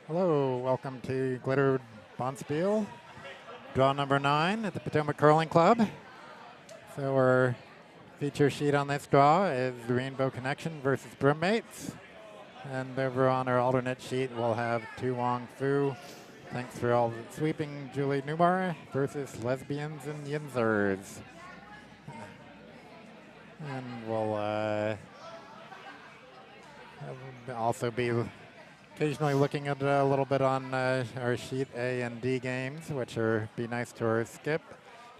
Hello, welcome to Glitter Bonspiel, draw number 9 at the Potomac Curling Club. So our feature sheet on this draw is the Rainbow Connection versus Broommates. And over on our alternate sheet, we'll have Wong Fu, thanks for all the sweeping, Julie Newmar versus Lesbiyinz and Yinzers. And we'll also be occasionally looking at a little bit on our sheet A and D games, which are Be Nice to Her Skip,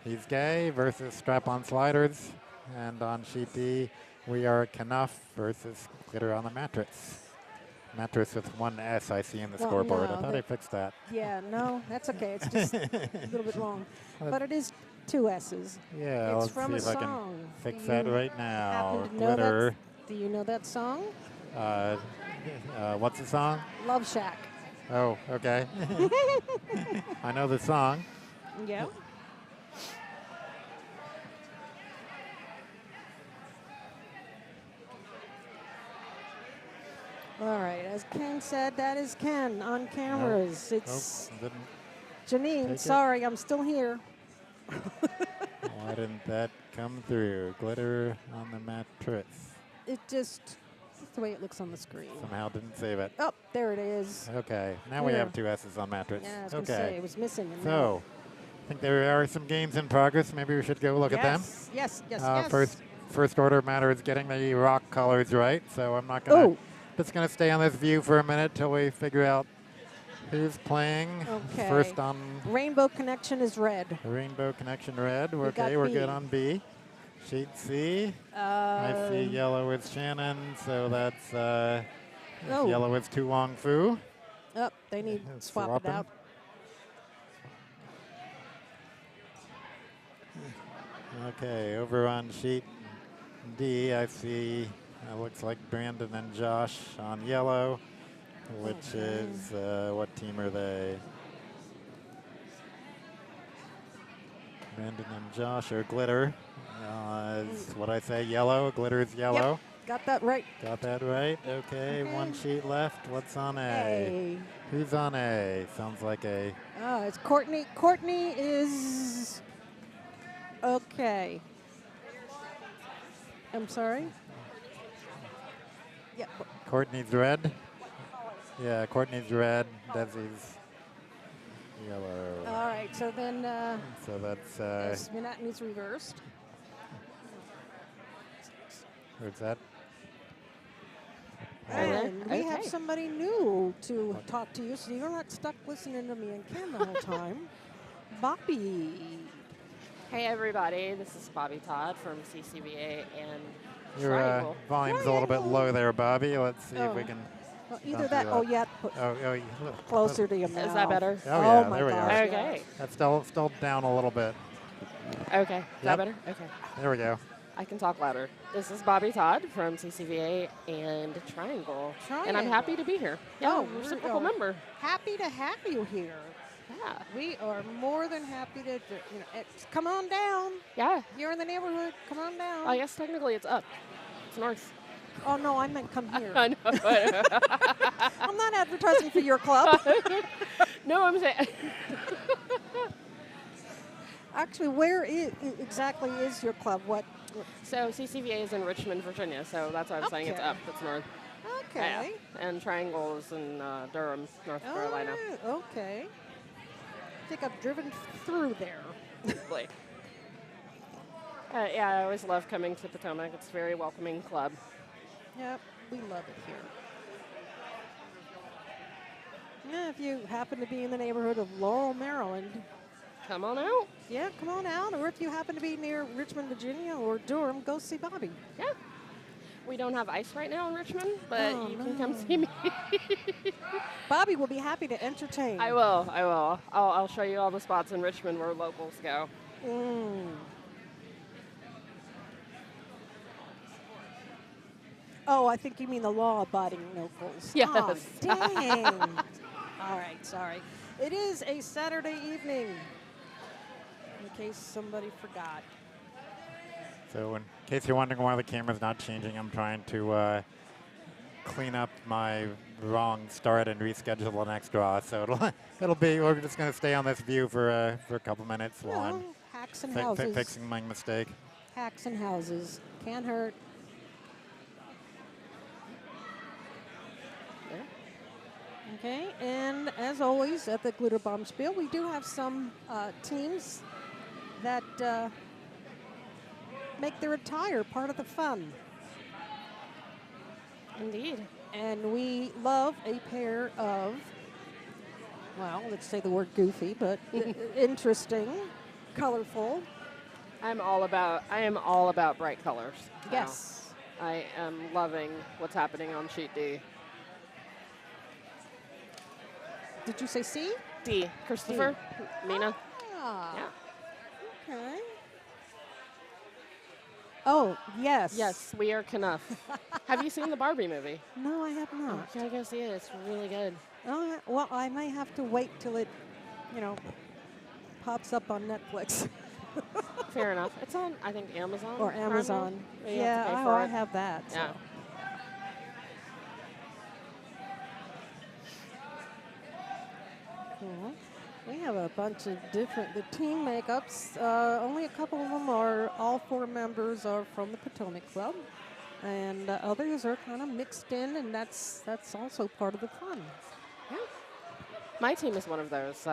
He's Gay versus Strap-on Sliders. And on sheet D, we are Knuff versus Glitter on the Mattress. Mattress with one S I see in the scoreboard. No, I thought I fixed that. Yeah, no, that's okay. It's just a little bit long. But it is 2 S's. Yeah, It's let's from see a if I can song. fix Do that you right now. happen to know Glitter. Do you know that song? What's the song? Love Shack. Oh, okay. I know the song. Yeah. All right, as Ken said, that is Ken on cameras. It's Didn't Janine. take Sorry, I'm still here. Why didn't that come through? Glitter on the mattress. It just, that's the way it looks on the screen. Somehow didn't save it. Oh, there it is. Okay, now we Here. have 2 S's on mattress. Yeah, I was going to say, it was missing. and So, I think there are some games in progress. Maybe we should go look at them. Yes, yes. First order matter is getting the rock colors right. So I'm not gonna. Oh. Just gonna stay on this view for a minute till we figure out who's playing. Okay. First on Rainbow Connection is red. the Rainbow Connection red. We Okay, got we're B. good on B. Sheet C. I see yellow is Shannon, so that's Oh. yellow is Wong Fu. Oh, they need swap it Swapping. out. Okay, over on sheet D, I see looks like Brandon and Josh on yellow, which is, what team are they? Brandon and Josh are glitter. Is what I say, yellow. Glitter is yellow. Yep, got that right. Got that right. Okay, one sheet left. What's on A? A. Who's on A? Sounds like A. Oh, it's Courtney. Courtney is okay. I'm sorry. Yep. Courtney's red. Yeah, Courtney's red. Desi's yellow. All right. So then, So that's Minatini's reversed. where's that? And we have Okay. somebody new to talk to you, so you're not stuck listening to me and Ken the whole time. Bobby. Hey everybody, this is Bobby Todd from CCVA and Your Triangle. volume's a little bit low there, Bobby. Let's see if we Oh. can. Well, Don't either do that. that. Oh, yeah. Put Oh, you look closer to your mouth. Is that better? Oh, yeah, my there we go. gosh, Okay. yes. That's still down a little bit. Okay, is Yep. that better? Okay. There we go. I can talk louder. This is Bobby Todd from CCVA and Triangle. And I'm happy to be here. Yeah, Oh, reciprocal we're- member. Happy to have you here. Yeah. We are more than happy to, come on down. Yeah. You're in the neighborhood. Come on down. I guess technically it's up. It's north. Oh, no, I meant come here. I know. I'm not advertising for your club. No, I'm saying. Actually, where exactly is your club? What? So CCVA is in Richmond, Virginia, so that's why I'm saying it's Okay. up. It's north. Okay. Yeah. And Triangle is in Durham, North Carolina. Oh, okay. I think I've driven through there. Probably. Yeah, I always love coming to Potomac. It's a very welcoming club. Yep, we love it here. Yeah, if you happen to be in the neighborhood of Laurel, Maryland, Come on out. yeah, come on out. Or if you happen to be near Richmond, Virginia, or Durham, go see Bobby. Yeah. We don't have ice right now in Richmond, but Oh, you can come no. see me. Bobby will be happy to entertain. I will. I'll show you all the spots in Richmond where locals go. Mm. Oh, I think you mean the law-abiding locals. Yes. Oh, dang. All right, sorry. It is a Saturday evening, in case somebody forgot. So in case you're wondering why the camera's not changing, I'm trying to clean up my wrong start and reschedule the next draw. So it'll be, we're just going to stay on this view for a couple minutes while Well, I'm hacks and houses. fixing my mistake. Hacks and houses. Can't hurt. Okay, and as always at the Glitter Bomb Spiel, we do have some teams that make their attire part of the fun. Indeed. And we love a pair of, well, let's say the word goofy, but interesting, colorful. I am all about bright colors. Yes. I am loving what's happening on sheet D. Did you say C? D. Christopher, Mina. Ah. Yeah. Okay. Oh, yes. Yes, we are Knuff. Have you seen the Barbie movie? No, I have not. You gotta go see it. It's really good. Oh, well, I may have to wait till it, pops up on Netflix. Fair enough. It's on, I think, Amazon. Or Amazon. Prime. You have to pay for I it. have that. Yeah. So. Cool. We have a bunch of the team makeups. Only a couple of them are, all 4 members are from the Potomac Club. And others are kind of mixed in, and that's also part of the fun. Yeah. My team is one of those.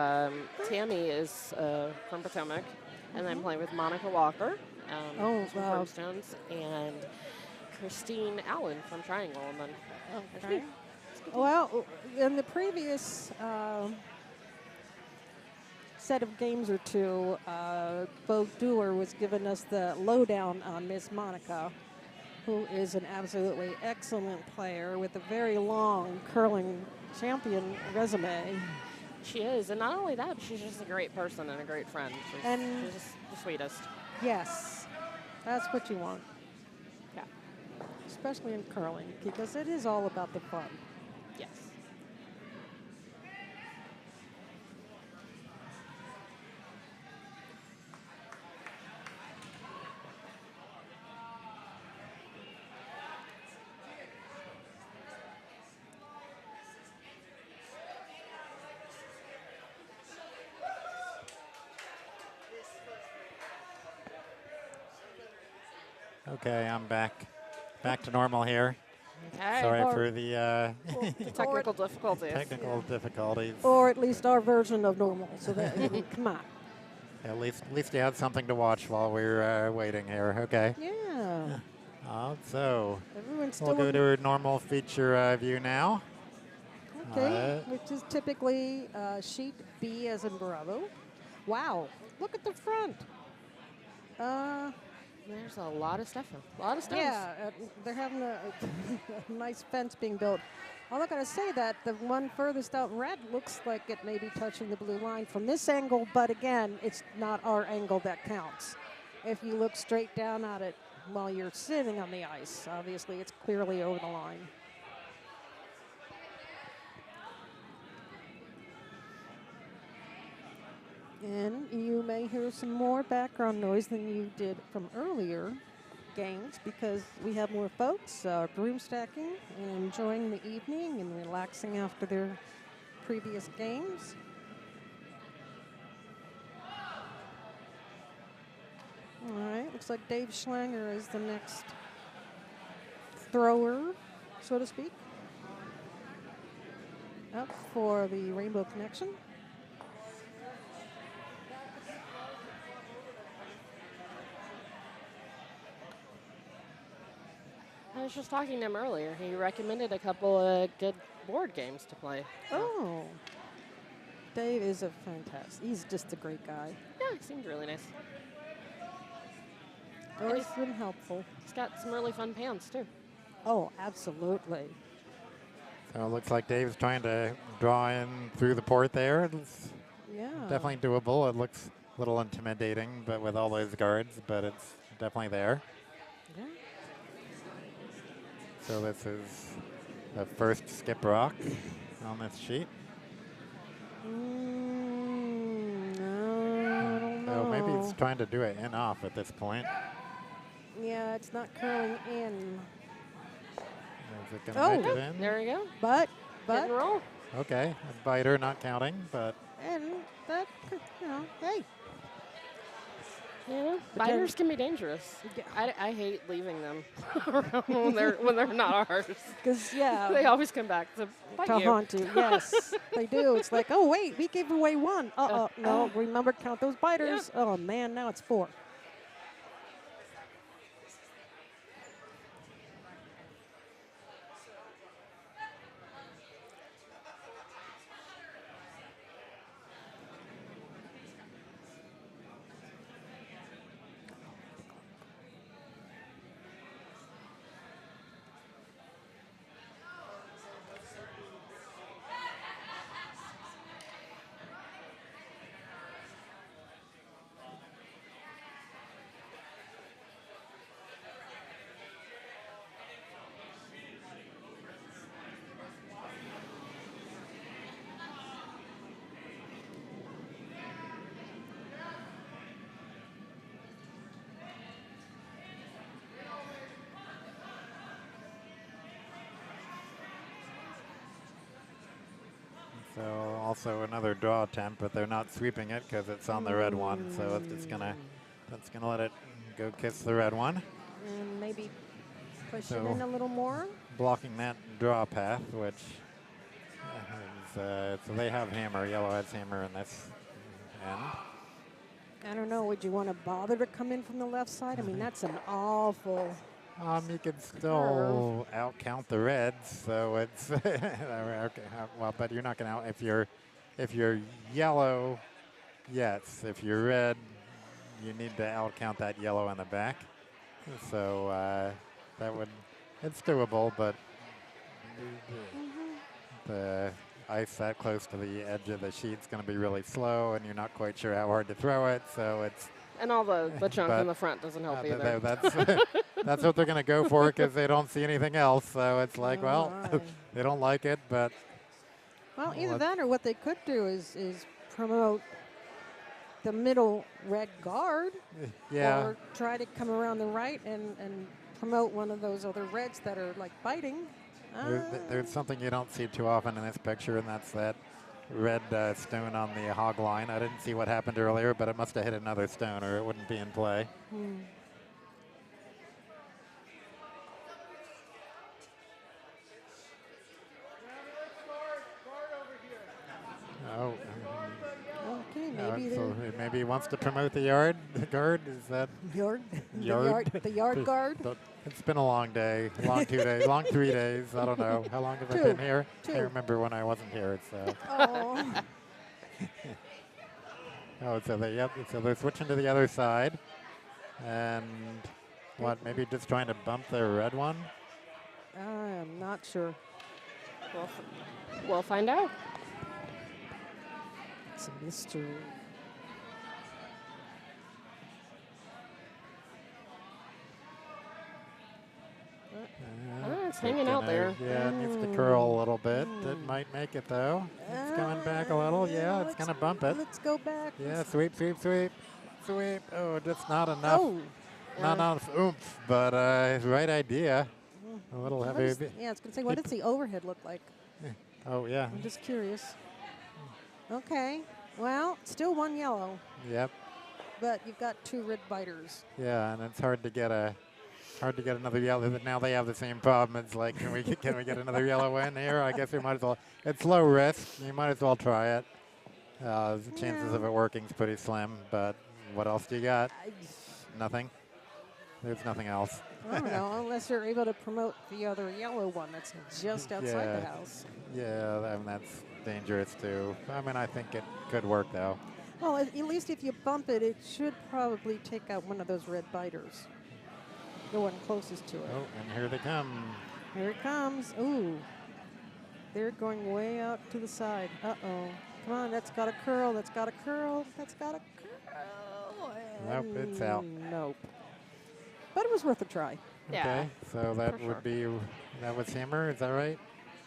Tammy is from Potomac, and I'm playing with Monica Walker from Brimstones, and Christine Allen from Triangle. And then Okay. Well, in the previous set of games or two, Bo Dewar was giving us the lowdown on Miss Monica, who is an absolutely excellent player with a very long curling champion resume. she is, and not only that, but she's just a great person and a great friend. She's just the sweetest. Yes, that's what you want, Yeah. especially in curling, because it is all about the fun. Yes. Okay, I'm back to normal here. Okay. Sorry for the Technical difficulties. technical difficulties. Or at least our version of normal. So that come on. At least you had something to watch while we were waiting here. Okay. Yeah. So Everyone's we'll still go to our normal feature view now. okay, which is typically sheet B as in Bravo. Wow, look at the front. There's a lot of stuff. A lot of stuff. Yeah, they're having a nice fence being built. I'm not going to say that. The one furthest out red looks like it may be touching the blue line from this angle, but again, it's not our angle that counts. If you look straight down at it while you're sitting on the ice, obviously it's clearly over the line. And you may hear some more background noise than you did from earlier games because we have more folks broom stacking and enjoying the evening and relaxing after their previous games. All right, looks like Dave Schlanger is the next thrower, so to speak, up for the Rainbow Connection. I was just talking to him earlier. He recommended a couple of good board games to play. Oh, Dave is a fantastic. He's just a great guy. Yeah, he seemed really nice. Always been helpful. He's got some really fun pans, too. Oh, absolutely. So it looks like Dave's trying to draw in through the port there. It's Yeah. definitely doable. It looks a little intimidating, but with all those guards, but it's definitely there. Yeah. So this is the first skip rock on this sheet. No, I don't know. So maybe it's trying to do it in off at this point. Yeah, it's not curling in. Is it going to make it in? There we go. But Hit and roll. Okay, a biter, not counting, but and that, you know, hey. You know, But biters can be dangerous. Yeah. I hate leaving them around when they're not ours. Because, yeah. They always come back to bite to you. haunt you, yes, they do. It's like, oh, wait, we gave away one. No, remember, count those biters. Yep. Oh, man, now it's 4. so also another draw attempt, but they're not sweeping it because it's on the red one. So it's gonna, that's gonna let it go kiss the red one. And maybe push So it in a little more. blocking that draw path, which is, so they have hammer. Yellow has hammer in this end. I don't know, would you want to bother to come in from the left side? I mean, that's an awful. You could still outcount the reds, so it's okay. Well, but you're not going to if you're yellow, yes. If you're red, you need to outcount that yellow in the back. So it's doable, but the ice that close to the edge of the sheet's going to be really slow, and you're not quite sure how hard to throw it. So it's And all the junk in the front doesn't help either. That's what they're going to go for because they don't see anything else. So it's like, they don't like it, but. Well, either that or what they could do is promote the middle red guard. Yeah. Or try to come around the right and promote one of those other reds that are like biting. There's something you don't see too often in this picture, and that's that red stone on the hog line. I didn't see what happened earlier, but it must have hit another stone or it wouldn't be in play. Oh. Okay, maybe so maybe he wants to promote the yard. The guard, is that? Yard? Yard? The yard guard? It's been a long day, long 2 days, long 3 days. I don't know. How long have I been here? 2. I remember when I wasn't here. So. Oh. So they're switching to the other side. And what, maybe just trying to bump their red one? I'm not sure. We'll find out. It's a mystery. It's hanging out there. Yeah, it needs to curl a little bit. It might make it, though. It's coming back a little. Yeah, it's going to bump it. Let's go back. Yeah, sweep, sweep, sweep. Sweep. Oh, just not enough. Oh. Not enough oomph, but right idea. A little heavy. Yeah, I was going to say, what does the overhead look like? Oh, yeah. I'm just curious. Okay. Well, still 1 yellow. Yep. But you've got 2 red biters. Yeah, and it's hard to get another yellow. Now they have the same problem. It's like, can we get another yellow in here? I guess we might as well. It's low risk. You might as well try it. The chances of it working is pretty slim. But what else do you got? Nothing. There's nothing else. I don't know, unless you're able to promote the other yellow one that's just outside the house. Yeah, I mean, that's dangerous too. I mean, I think it could work though. Well, at least if you bump it, it should probably take out one of those red biters. The one closest to it. Oh, and here they come. Here it comes. Ooh. They're going way out to the side. Uh-oh. Come on, that's got a curl. That's got a curl. That's got a curl. Nope, it's out. Nope. But it was worth a try. Yeah. Okay, so that would be, that was hammer, is that right?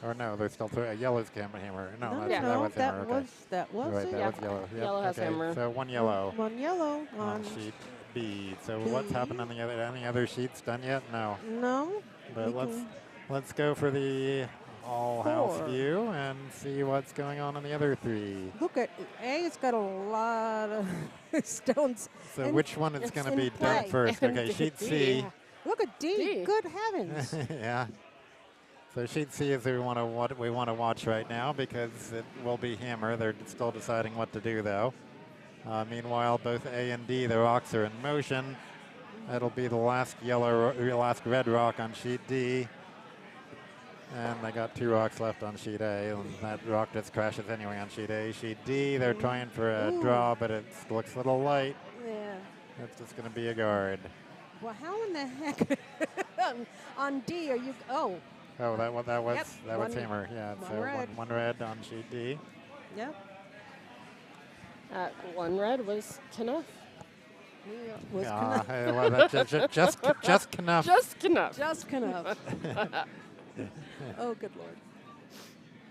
Or no, there's still yellow's hammer. No, that was hammer. That was right, it. that was yellow. Yep. Yellow has hammer. So 1 yellow. 1 yellow on sheet B. So what's happened on the other? Any other sheets done yet? No. No. But Let's go for the all-house 4. view and see what's going on in the other 3. Look at A. It's got a lot of stones. So And which one is it's going to in be play. done first? Okay, sheet C. Yeah. Look at D. D. Good heavens. Yeah. So sheet C is we want to watch right now because it will be hammer. They're still deciding what to do though. Meanwhile, both A and D, the rocks are in motion. That'll be the last last red rock on sheet D. And they got 2 rocks left on sheet A, and that rock just crashes anyway on sheet A. Sheet D, they're trying for a draw, but it looks a little light. Yeah. It's just going to be a guard. Well, how in the heck on D are you? Oh, Oh, that was one- hammer. Yeah, one so red. one red on sheet D. yep. One red was Neff. Was Yeah, well, just enough. Just Neff. just enough. Oh, good Lord.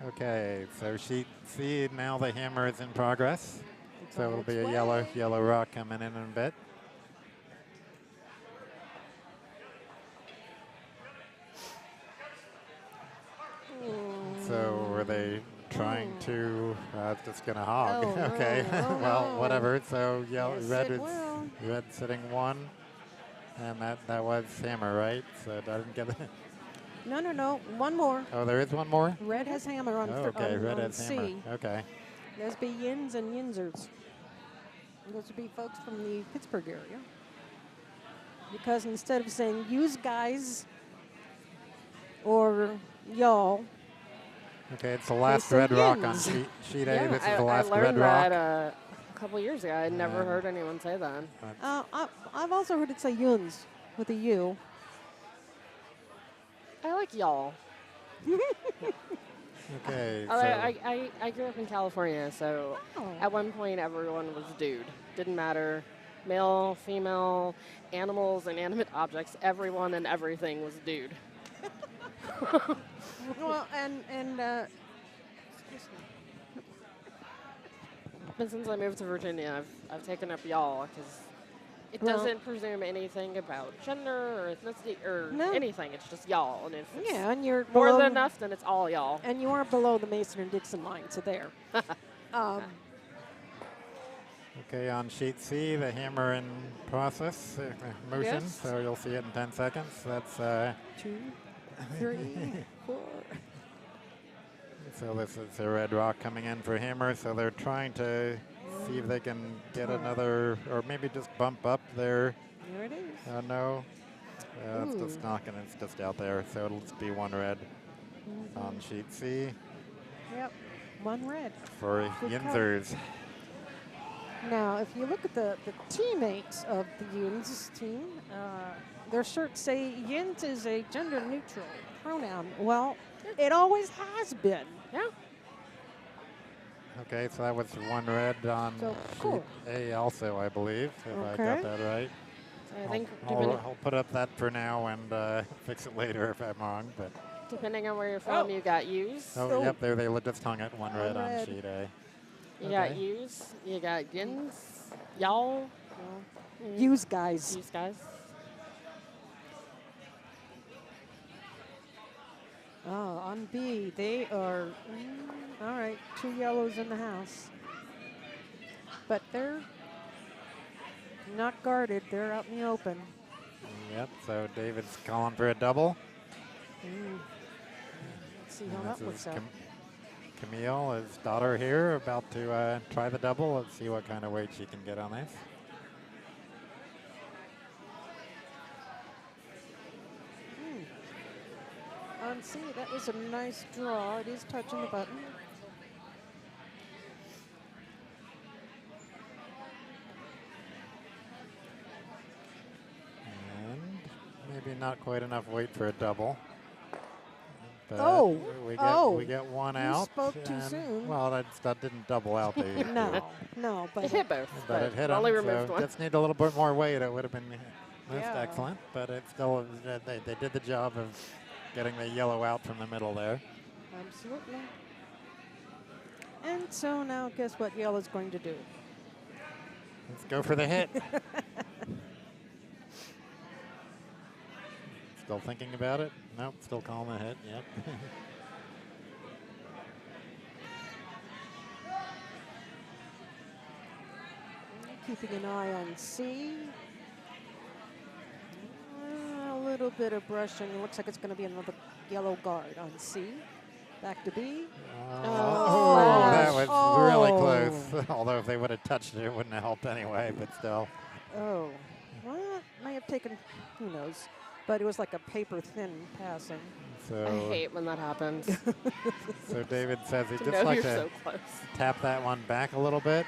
Okay, so sheet C, now the hammer is in progress. It's So on it'll be its a way. yellow rock coming in a bit. So were they trying to, just gonna hog? Oh, no. Okay, Oh, well, no. whatever. So Yes, red it is will. red sitting 1, and that was hammer, right? So I didn't get it. No. One more. Oh, there is one more. Red has hammer on, Oh, okay, red on has C. hammer. Okay. Lesbiyinz and Yinzers. Those would be folks from the Pittsburgh area. Because instead of saying use guys or y'all, Okay, it's the last say red rock on yins. sheet A. Yeah, This is I the last learned red rock. that a couple years ago. I'd never Yeah. heard anyone say that. I've also heard it say Yuns with a U. I like y'all. Okay, so I grew up in California, so Oh. at one point everyone was dude. Didn't matter, male, female, animals, and animate objects. Everyone and everything was dude. Well, and But since I moved to Virginia, I've taken up y'all because it Well- doesn't presume anything about gender or ethnicity or No. anything. It's just y'all, and if it's yeah, and you're more below than enough, then it's all y'all. And you are below the Mason and Dixon line, so there. okay, on sheet C, the hammer in process, motion. Yes. So you'll see it in 10 seconds. That's 2, 3, 4. so this is a red rock coming in for hammer. So they're trying to see if they can get another, or maybe just bump up their. There it is. No, it's just Ooh. knocking. It's just out there. So it'll just be 1 red on sheet C Yep, 1 red. for Good Yinzers. Now, if you look at the teammates of the Yinz team, their shirts say Yinz is a gender-neutral pronoun. Well, it always has been. Yeah. Okay, so that was 1 red on So, sheet cool. A also, I believe, if I Okay. got that right. So I think I'll put up that for now and fix it later if I'm wrong. But depending on where you're from, you got U's. oh, So- yep, there they just hung it 1 red on red. sheet A. You got Okay. U's. You got Yins. Y'all. Use guys. Use guys. Oh, on B, they are, all right, 2 yellows in the house. But they're not guarded. They're out in the open. Yep, so David's calling for a double. Let's see how And that this looks is out. Camille, his daughter here, about to try the double. Let's see what kind of weight she can get on this. On C, that was a nice draw. It is touching the button. And maybe not quite enough weight for a double. But Oh, we get 1 you out. spoke too and- soon. Well, that didn't double out the. No, but It hit both, But it hit only him, removed so one. just need a little bit more weight. It would have been most Yeah. excellent, but it's still they did the job of getting the yellow out from the middle there. absolutely. And so now, guess what yellow's going to do? Let's go for the hit. Still thinking about it? Nope, still calling the hit. Yep. Keeping an eye on C. A little bit of brushing. It looks like it's going to be another yellow guard on C. Back to B. Oh, that was really Oh. close. Although if they would have touched it, it wouldn't have helped anyway, but still. Oh, well, may have taken, who knows. But it was like a paper thin passing. So, I hate when that happens. so David says he'd To just know like you're to so close. tap that one back a little bit.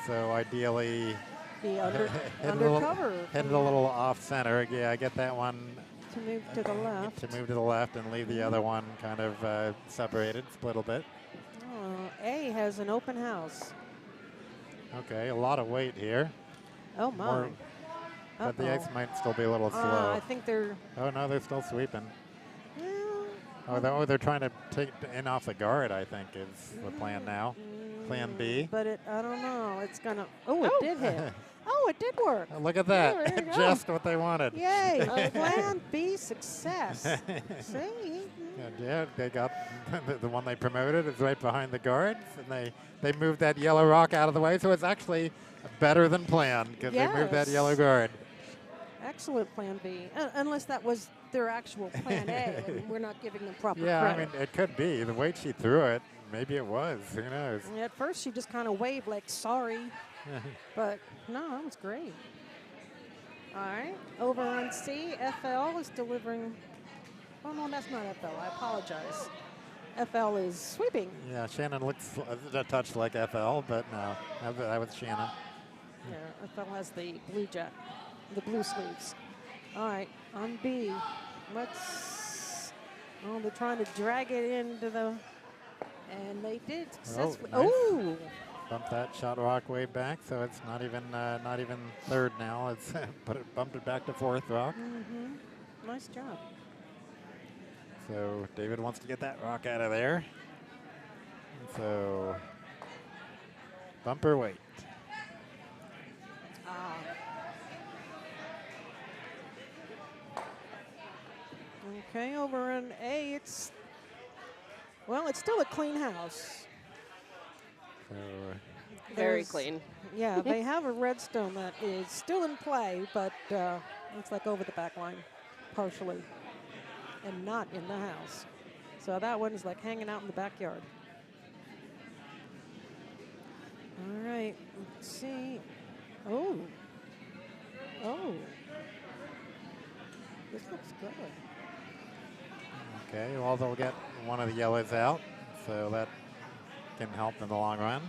So ideally, Be under, hit it a undercover. hit it a little off center. Yeah, I get that one To move to the left. to move to the left and leave the other one kind of separated, split a bit. A has an open house. Okay, a lot of weight here. Oh, my. More, but the ice might still be a little slow. I think they're, Oh, no, they're still sweeping. well, They're trying to take in off the guard, I think, is the plan now. Plan B. But I don't know. It's going to, it did hit. Oh, it did work. Oh, look at There that. you go. Just what they wanted. Yay. Plan B success. See? Yeah, they got the one they promoted is right behind the guards, and they moved that yellow rock out of the way, so it's actually better than planned because they moved that yellow Yes. guard. Excellent plan B. Unless that was their actual plan A, and we're not giving them proper Yeah, I credit. mean, it could be. The way she threw it, maybe it was. Who knows? At first, she just kind of waved like, sorry. But no, that was great. All right, over on C, FL is delivering. Oh, no, that's not FL. I apologize. FL is sweeping. Yeah, Shannon looks a touch like FL, but no, that was Shannon. Yeah, FL has the blue sleeves. All right, on B, they're trying to drag it into the, and they did successfully. nice. Oh, Bump that shot rock way back, so it's not even third now. It's bumped it back to fourth rock. Nice job. So David wants to get that rock out of there. So bumper weight. Okay, over in A, it's still a clean house. So Very There's- clean. Yeah, they have a redstone that is still in play, but it's like over the back line, partially, and not in the house. So that one's like hanging out in the backyard. All right, let's see. Oh. This looks good. okay, well they'll get one of the yellows out, so that can help in the long run.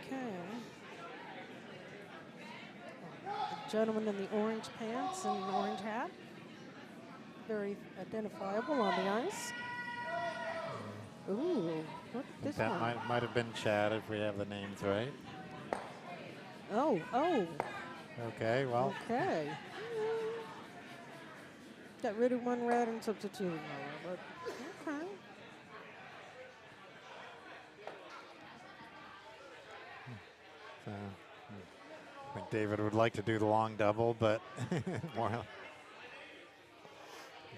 Okay. The gentleman in the orange pants and an orange hat. Very identifiable on the ice. Ooh, look at this That one. might have been Chad if we have the names right. Oh. Okay, well, Okay. Got rid of one red and substituted another, but okay. so, I think David would like to do the long double, but more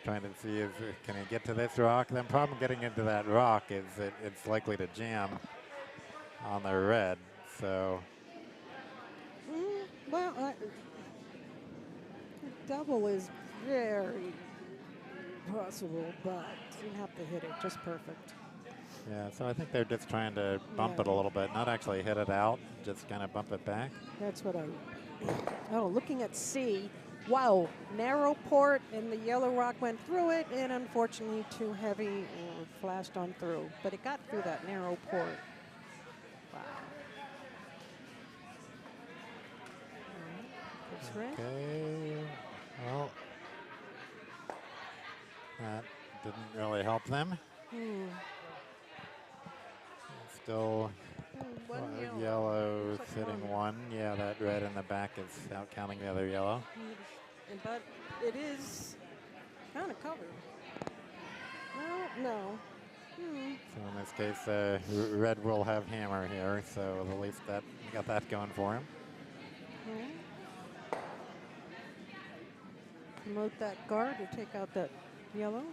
trying to see can he get to this rock. The problem getting into that rock is it's likely to jam on the red. So Well, double is very possible, but you have to hit it just perfect. yeah, so I think they're just trying to bump it a little bit, not actually hit it out, just kind of bump it back. That's what looking at C. Wow, narrow port, and the yellow rock went through it, and unfortunately too heavy, flashed on through. But it got through that narrow port. Wow. That's right. Okay, well, that didn't really help them. Still Yellow Looks like sitting one. Yeah, that red in the back is out counting the other yellow. But it is kind of covered. No. So in this case, red will have hammer here, so at least that got that going for him. Promote that guard or take out that yellow.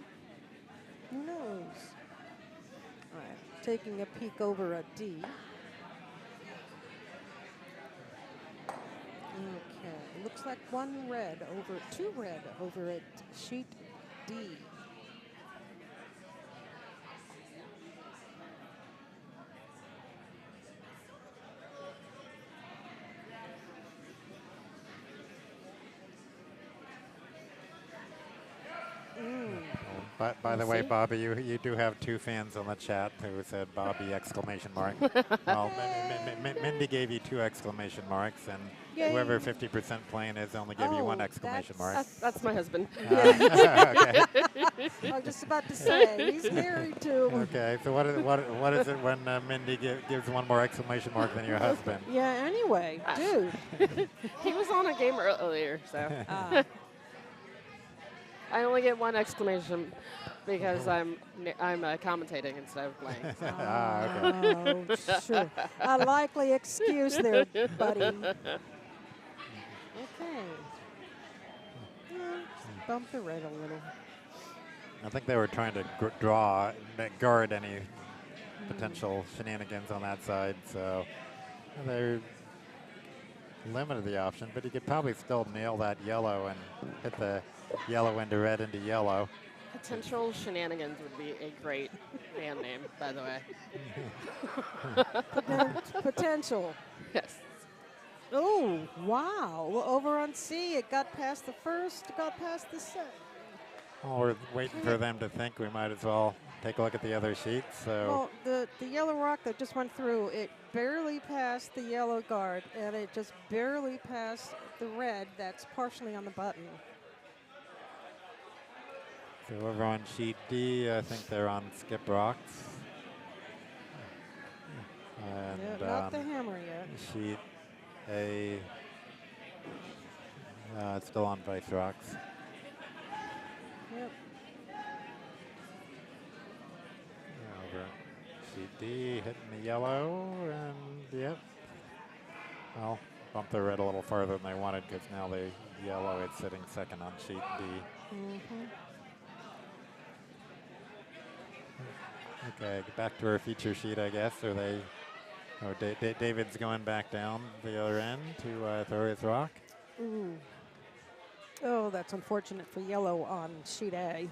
Who knows? All right, taking a peek over at D. Okay, looks like two red over at sheet D. By the way, Bobby, you do have two fans on the chat who said Bobby exclamation mark. Well, Mindy gave you two exclamation marks, and whoever 50% playing is only gave you one exclamation mark. That's my husband. Okay. I was just about to say, he's married to. Okay, so what is it when Mindy gives one more exclamation mark than your husband? Yeah, anyway, dude. He was on a game earlier, so. I only get one exclamation because I'm commentating instead of playing. Okay. Oh, sure. A likely excuse there, buddy. Okay. Just bump the red a little. I think they were trying to guard any potential shenanigans on that side, so they limited the option, but you could probably still nail that yellow and hit the yellow into red into yellow. Potential shenanigans would be a great band name, by the way. Potential. Yes. Oh, wow. Well, over on C, it got past the first, got past the second. Well, we're waiting for them to think. We might as well take a look at the other sheet. So well, the yellow rock that just went through, it barely passed the yellow guard, and it just barely passed the red that's partially on the button. So over on sheet D, I think they're on skip rocks. And not the hammer yet. Sheet A, it's still on vice rocks. Yep. Over sheet D, hitting the yellow, and yep. Well, bump the red a little farther than they wanted because now the yellow is sitting second on sheet D. Okay, back to our feature sheet, I guess. Are they? Oh, David's going back down the other end to throw his rock. Ooh. Oh, that's unfortunate for yellow on sheet A.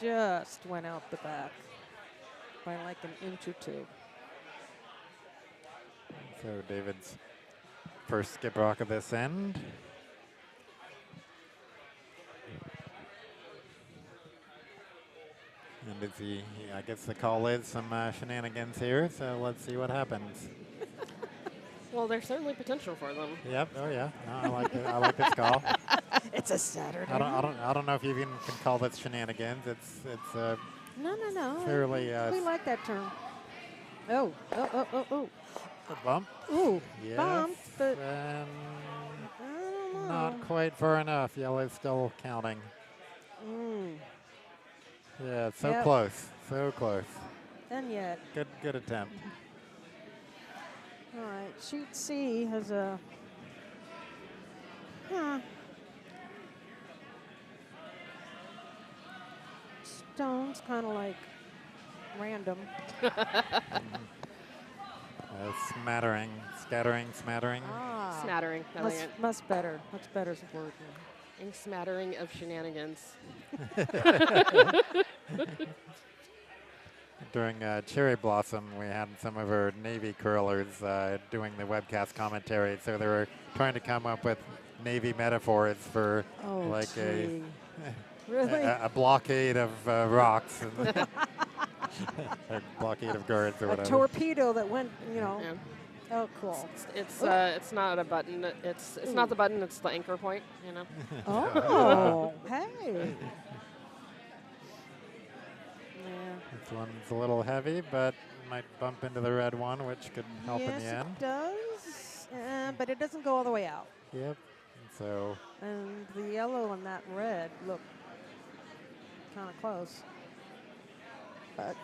Just went out the back by like an inch or two. So David's first skip rock of this end. And I guess the call is some shenanigans here, so let's see what happens. Well, there's certainly potential for them. Yep. Oh yeah. No, I like it. I like this call. It's a Saturday. I don't know if you even can call this shenanigans. It's No. fairly. We like that term. Oh. A bump. Ooh. Yes. Bump, but And I don't know. not quite far enough. Yellow's still counting. Yeah, so close. So close. And yet. Good attempt. All right, sheet C has a. Stone's kind of like random. Smattering, scattering, smattering. Smattering. Much better. Much better is the word. A smattering of shenanigans. During Cherry Blossom, we had some of our Navy curlers doing the webcast commentary, so they were trying to come up with Navy metaphors for really? a blockade of rocks, a blockade of guards or A whatever. torpedo that went, Yeah. Oh, cool. It's not a button. It's not the button. It's the anchor point. You know. Oh, hey. This one's a little heavy, but might bump into the red one, which could help in the end. Yes, it does, but it doesn't go all the way out. Yep. So. And the yellow and that red look kind of close. But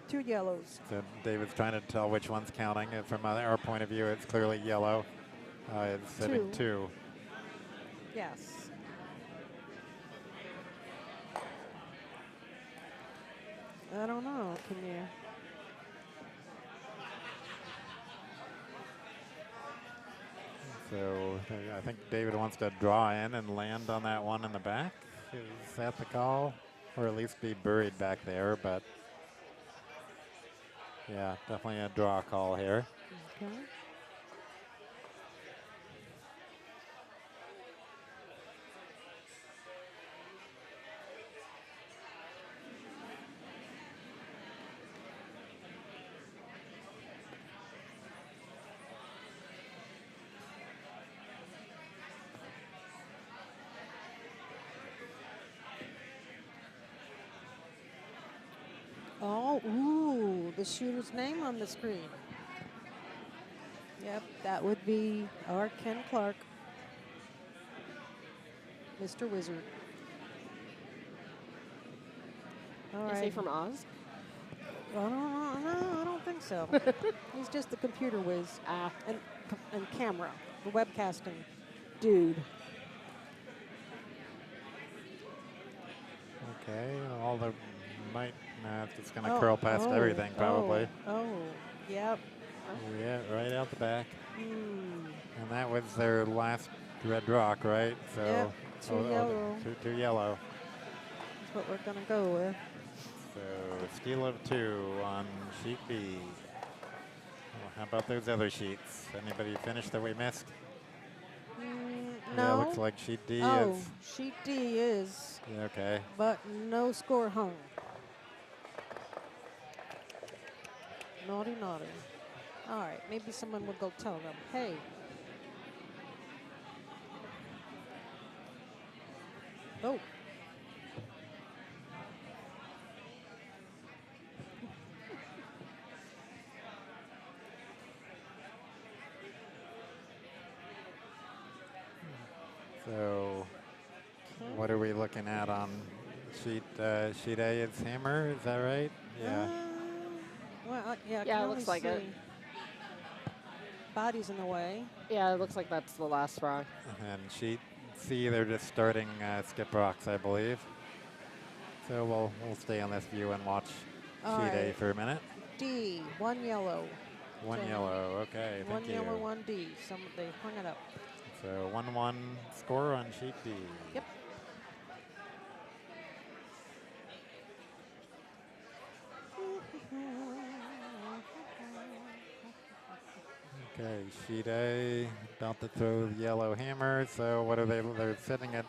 2 yellows. So David's trying to tell which one's counting. And from our point of view, it's clearly yellow. It's sitting 2. Yes. I don't know. Can you? So I think David wants to draw in and land on that one in the back. Is that the call? Or at least be buried back there, but yeah, definitely a draw call here. Okay. Oh, ooh, the shooter's name on the screen. Yep, that would be our Ken Clark, Mr. Wizard. All Is right. he from Oz? No, I don't think so. He's just the computer whiz and camera, the webcasting dude. Okay, all the might, nah, it's just going to curl past everything probably. Oh, yep. Yeah, right out the back. Mm. And that was their last red rock, right? So Yep, 2 yellow. Two yellow. That's what we're going to go with. So steal of 2 on sheet B. Well, how about those other sheets? Anybody finish that we missed? No. Yeah, looks like sheet D Oh, is. sheet D is. Yeah, okay. But no score hung. Naughty, naughty. All right, maybe someone will go tell them, hey. Oh. So what are we looking at on sheet A? It's hammer, is that right? Yeah. Well, yeah, Yeah, it looks like it. Body's in the way. Yeah, it looks like that's the last rock. And sheet C, they're just starting skip rocks, I believe. So we'll stay on this view and watch sheet A for a minute. D, 1 yellow. 1 yellow, okay, thank you. 1 yellow, 1 D. They hung it up. So 1-1 score on sheet D. Yep. Okay, sheet A about to throw the yellow hammer. So what are they? They're sitting at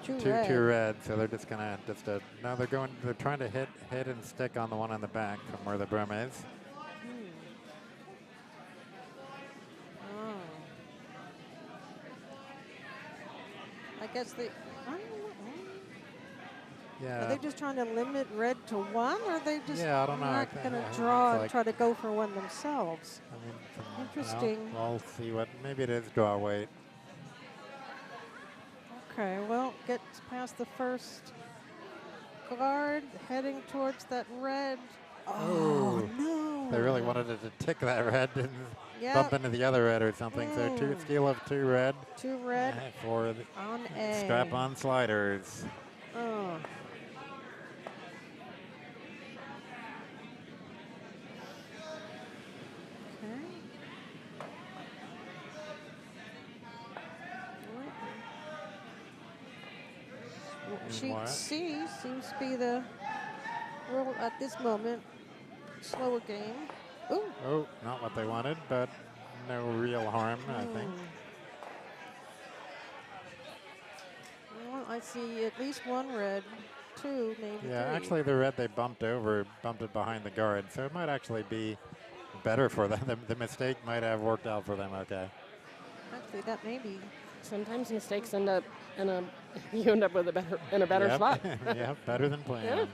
two red. So they're just gonna now they're trying to hit and stick on the one on the back from where the broom is. I guess they. I don't know. Yeah. Are they just trying to limit red to 1, or are they just I don't know. not going to draw and try to go for 1 themselves? I mean, Interesting. I'll see what. Maybe it is draw weight. Okay, well, gets past the first guard, heading towards that red. Oh, no. They really wanted it to tick that red and bump into the other red or something. So steal of 2 red. 2 red for the on A. strap-on sliders. Oh. Sheet C seems to be the rule at this moment. Slower game. Ooh. Oh, not what they wanted, but no real harm, I think. Well, I see at least 1 red, 2, maybe 3. Yeah, actually the red they bumped it behind the guard, so it might actually be better for them. The mistake might have worked out for them, okay. Actually, that may be. Sometimes mistakes end up you end up with a better spot. Yeah, better than planned. Yeah.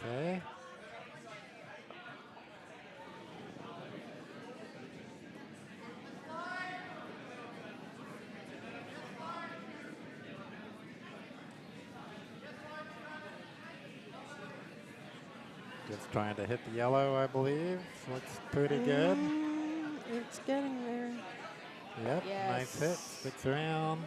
Okay. Just trying to hit the yellow, I believe. Looks pretty good. It's getting there. Yep, Yes. nice hit. Sticks around.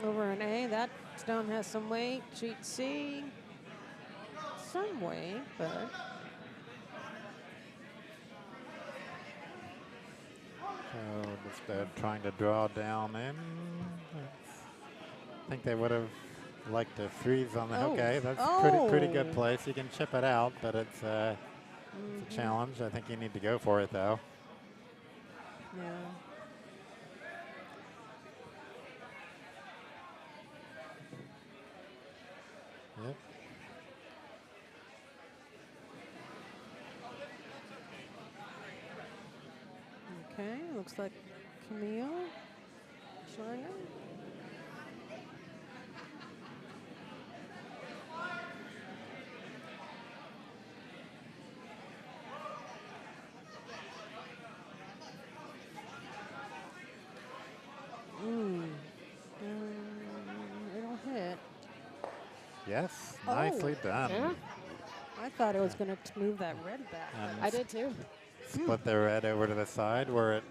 Over an A, that stone has some weight. Sheet C, some weight, but. So just trying to draw down in. I think they would have liked to freeze on the. Okay, that's pretty good place. You can chip it out, but it's a challenge. I think you need to go for it though. Yeah. Yep. Okay, looks like Camille. Schlanger. It'll hit. Yes, nicely done. Yeah. I thought it was going to move that red back. And I did too. split the red over to the side where it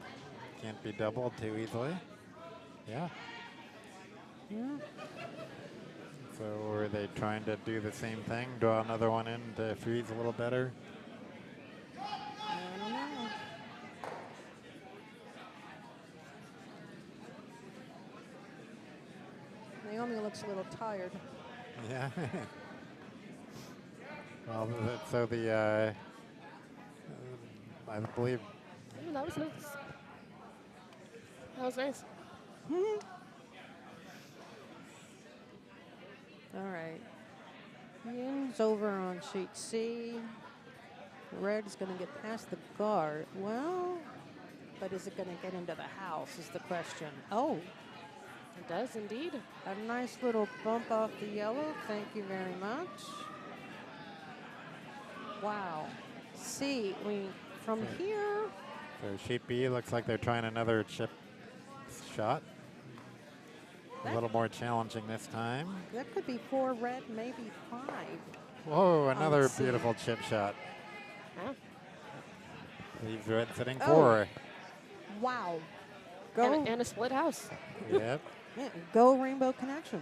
can't be doubled too easily. Yeah. Yeah. So were they trying to do the same thing, draw another one in to freeze a little better? I don't know. Naomi looks a little tired. Yeah. Well, so the, I believe. Oh, that was nice. That was nice. All right. Yin's over on sheet C. Red's going to get past the guard. Well, but is it going to get into the house is the question. Oh, It does indeed. a nice little bump off the yellow. Thank you very much. Wow. See, from here. So sheet B looks like they're trying another chip shot. A little more challenging this time. That could be 4 red, maybe 5. Whoa, another C. beautiful chip shot. Yeah. Leaves red sitting Oh. 4. Wow. Go. And a split house. Yep. Yeah, go Rainbow Connection.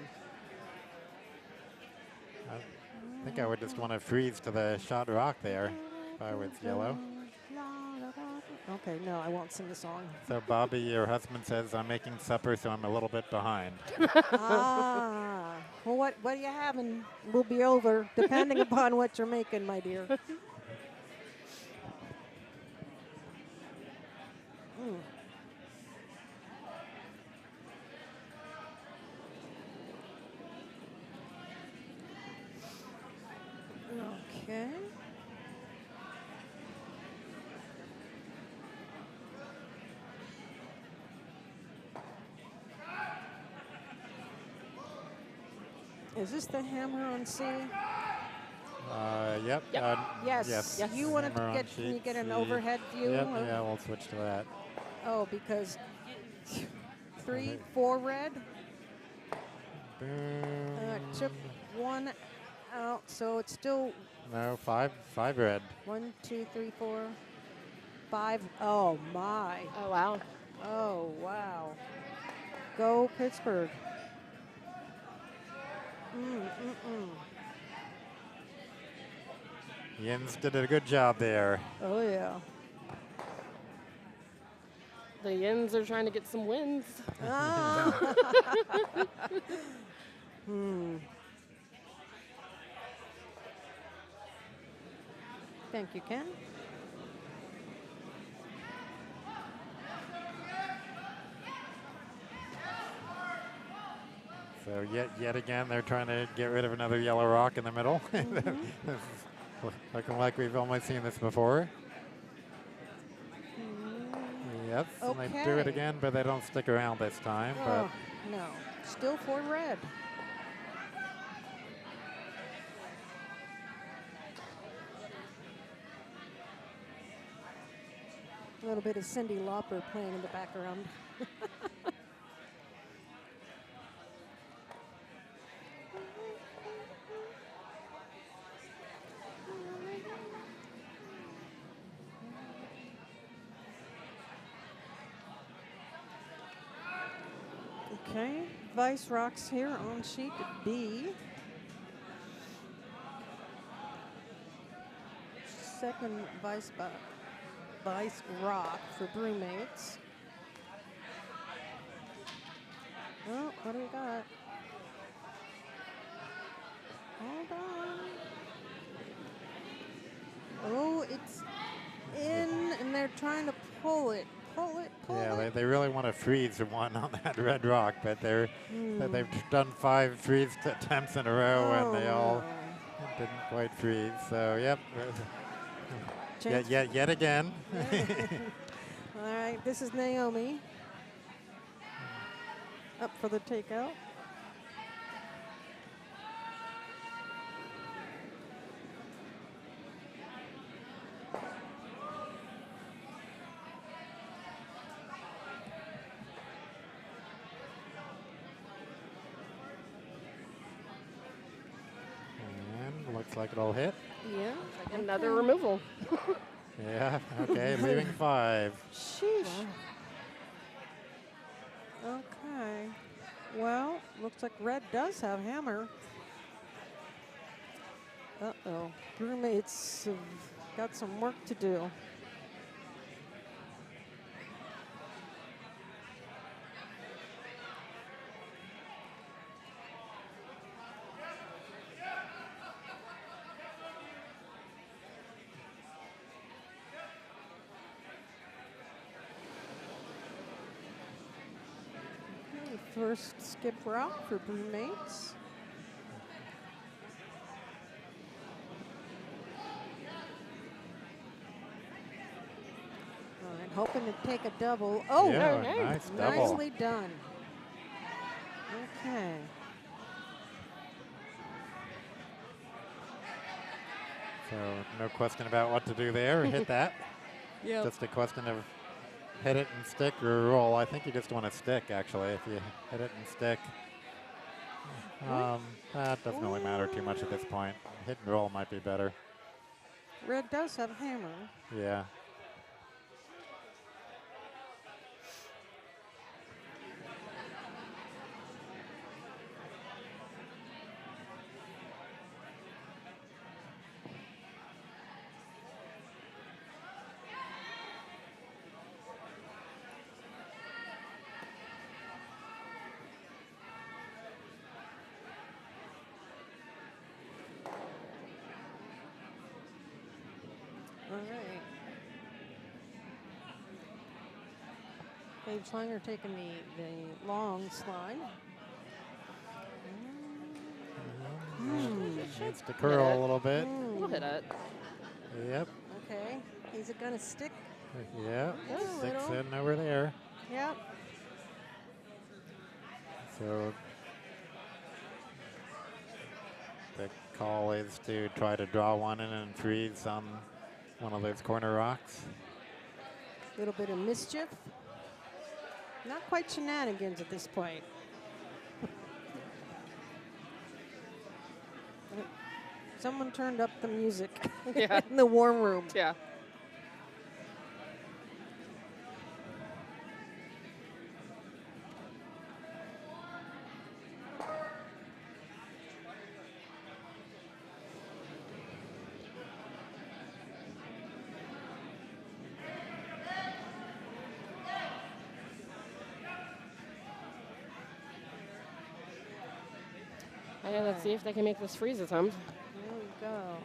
I think I would just want to freeze to the shot rock there if I was yellow. Okay, no, I won't sing the song. So Bobby, your husband, says I'm making supper, so I'm a little bit behind. Well, what are you having? Will be over, depending upon what you're making, my dear. Okay. Is this the hammer on C? Yep. Yep. Yes. Yes. You want to Hammer on get? Can you sheet get an C. overhead view? Yep. of- Yeah, we'll switch to that. Oh, because 3, 4 red. Boom. Chip 1 out, so it's still No, 5 red. 1, 2, 3, 4, 5. Oh my! Oh, wow. Oh wow! Go Pittsburgh! Yins did a good job there. Oh yeah! The Yins are trying to get some wins. Ah. Thank you, Ken. So yet again, they're trying to get rid of another yellow rock in the middle. This is looking like we've almost seen this before. Yes, and they do it Okay. again, but they don't stick around this time. Oh, no, still 4 red. A little bit of Cyndi Lauper playing in the background. Okay, Vice rocks here on sheet B. Second Vice rock for Broommates. Oh, what do we got? Hold on. Oh, it's in, and they're trying to pull it. Pull it. Yeah, they really want to freeze one on that red rock, but they've done 5 freeze attempts in a row, and they all didn't quite freeze. So, yep. Yet again. All right, this is Naomi. Up for the takeout. And looks like it'll hit. Yeah. Like another removal. Yeah, okay, leaving 5. Sheesh. Okay. Well, looks like red does have hammer. Uh-oh. Broommates have got some work to do. First skip rock for Broommates. All right, hoping to take a double. Oh, yeah, nice double. Nicely done. Okay. So no question about what to do there. Hit that. Yeah. Just a question of hit it and stick or roll. I think you just want to stick, actually, if you hit it and stick. That doesn't really matter too much at this point. Hit and roll might be better. Red does have hammer. Yeah. All right. Schlanger taking the long slide. Needs to curl a little bit. We'll hit it. Yep. Okay. Is it going to stick? Yeah. A Sticks little. in over there. Yep. So the call is to try to draw one in and freeze on one of those corner rocks. A little bit of mischief. Not quite shenanigans at this point. Someone turned up the music in the warm room. Yeah. Okay, let's see if they can make this freeze attempt. Here we go.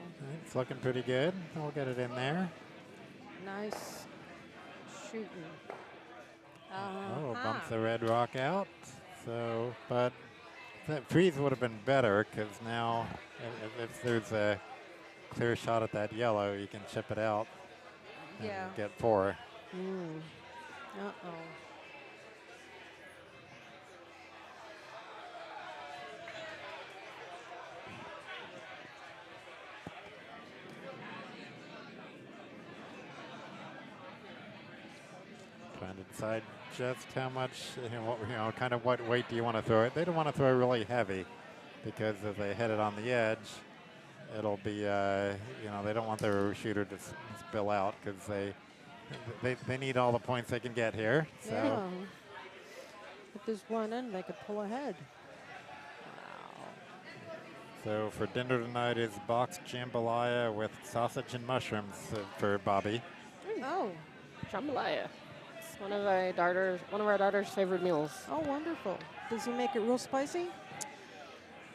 It's looking pretty good. We'll get it in there. Nice shooting. Oh, bumps the red rock out. So, but that freeze would have been better because now if there's a clear shot at that yellow, you can chip it out and get 4. Uh-oh. Trying to decide just how much, kind of what weight do you want to throw it. They don't want to throw really heavy because if they hit it on the edge, it'll be, they don't want their shooter to spill out because they need all the points they can get here. So. Yeah. If there's one in, they could pull ahead. So for dinner tonight is boxed jambalaya with sausage and mushrooms for Bobby. Oh. Jambalaya. It's one of our daughter's favorite meals. Oh, wonderful. Does he make it real spicy?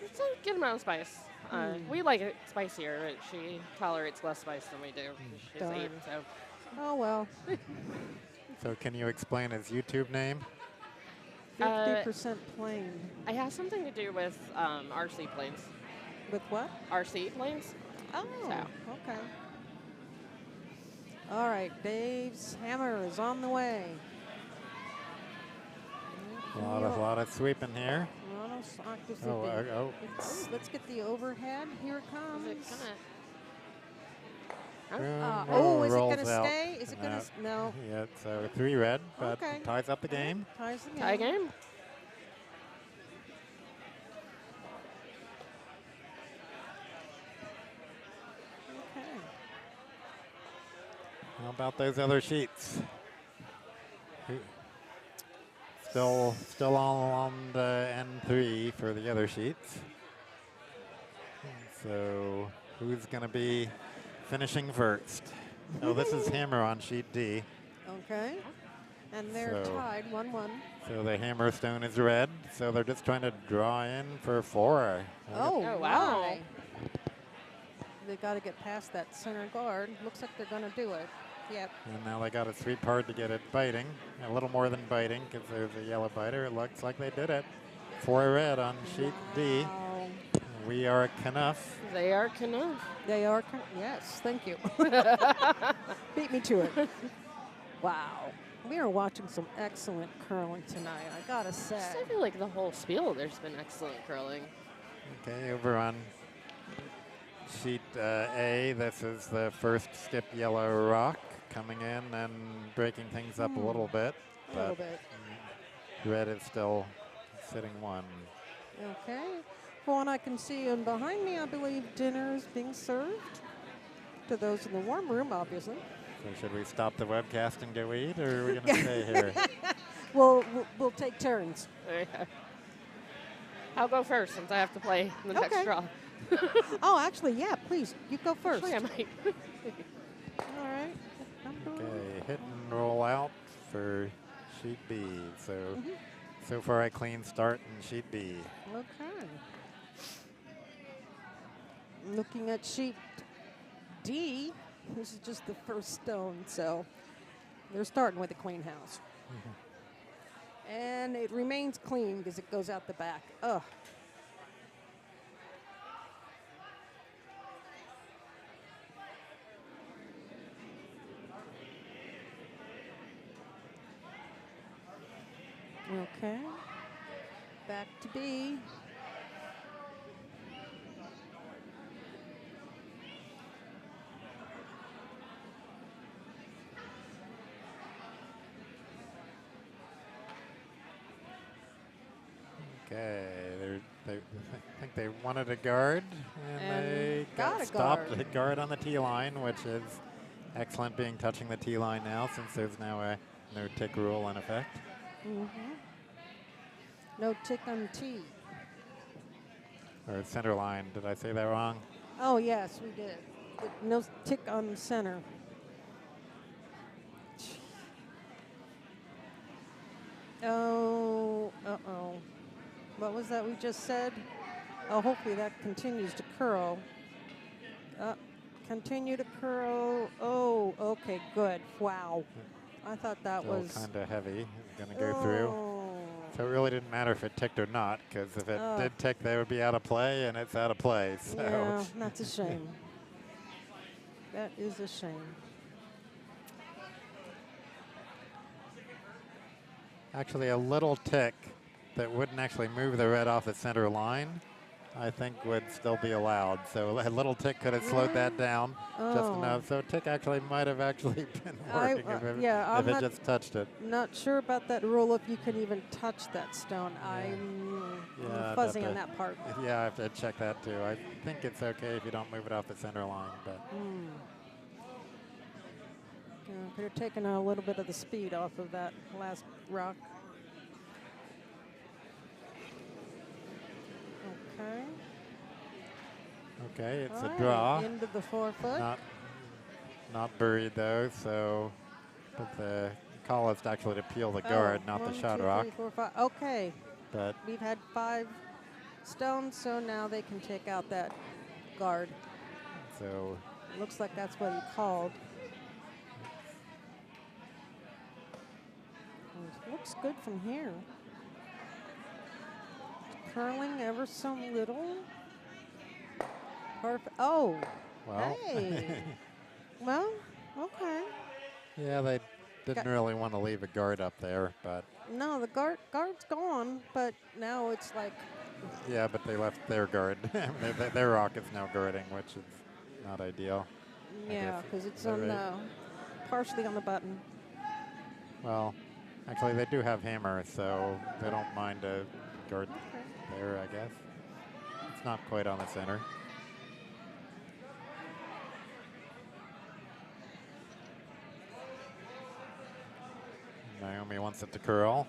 It's a good amount of spice. We like it spicier, but she tolerates less spice than we do. She's Darn. 8, so. Oh, well. So can you explain his YouTube name? 50% plain. I have something to do with RC planes. With what? RC planes. Oh, So. okay. All right, Dave's hammer is on the way. A lot of sweeping here. Let's get the overhead. Here it comes. Is it Is it going to out. stay? Is it going to? No. Yeah, so 3 red, but Okay. ties up the game. Ties the game. tie game? Okay. How about those other sheets? Still all on the N3 for the other sheets. So who's going to be finishing first? Oh, this is hammer on sheet D. Okay. And they're tied 1-1. So the hammer stone is red. So they're just trying to draw in for 4. Oh, wow. my. They got to get past that center guard. Looks like they're going to do it. Yep. And now they got to sweep hard to get it biting. A little more than biting because there's a yellow biter. It looks like they did it. 4 red on sheet D. Wow. We are Knuff. They are Camille. They are. Yes, thank you. Beat me to it. Wow. We are watching some excellent curling tonight, I got to say. I feel like the whole spiel, there's been excellent curling. Okay, over on sheet A, this is the first skip yellow rock coming in and breaking things up a little bit. A little bit. Red is still sitting 1. Okay. From what I can see, and behind me, I believe dinner is being served to those in the warm room, obviously. So should we stop the webcast and go eat, or are we going to stay here? We'll take turns. I'll go first since I have to play the next draw. Oh, actually, yeah, please. You go first. Actually, I might. All right. Okay, hit and roll out for sheet B. So far a clean start in sheet B. Okay. Looking at sheet D, this is just the first stone, so they're starting with a clean house. And it remains clean because it goes out the back. Ugh. Okay. Back to B. Okay, I think they wanted a guard, and they got a stopped guard. the guard on the T line, which is excellent being touching the T line now since there's now a no tick rule in effect. No tick on T. Or center line, did I say that wrong? Oh, yes, we did. No tick on the center. Oh, uh-oh. What was that we just said? Oh, hopefully that continues to curl. Continue to curl. Oh, okay, good. Wow. I thought that was kind of heavy. It's going to go through. So it really didn't matter if it ticked or not, because if it did tick, they would be out of play, and it's out of play. So. Yeah, that's a shame. That is a shame. Actually, a little tick that wouldn't actually move the red off the center line I think would still be allowed. So a little tick could have slowed that down just enough. So a tick actually might have actually been working if it just touched it. Not sure about that rule if you can even touch that stone. I'm fuzzy on that part. Yeah, I have to check that too. I think it's okay if you don't move it off the center line, but. Could have taken a little bit of the speed off of that last rock. Okay. Okay, it's a draw. Into the 4 foot. Not buried though, so but the call is actually to peel the guard, not the shot rock. 1, 2, 3, 4, 5. Okay. But we've had 5 stones, so now they can take out that guard. So looks like that's what he called. It looks good from here. Curling ever so little. Perfect. Oh. Well. Hey. Well, okay. Yeah, they didn't really want to leave a guard up there, but. No, the guard's gone, but now it's like. Yeah, but they left their guard. their rock is now guarding, which is not ideal. Yeah, because it's on partially on the button. Well, actually, they do have hammers, so they don't mind a guard there, I guess. It's not quite on the center. Naomi wants it to curl.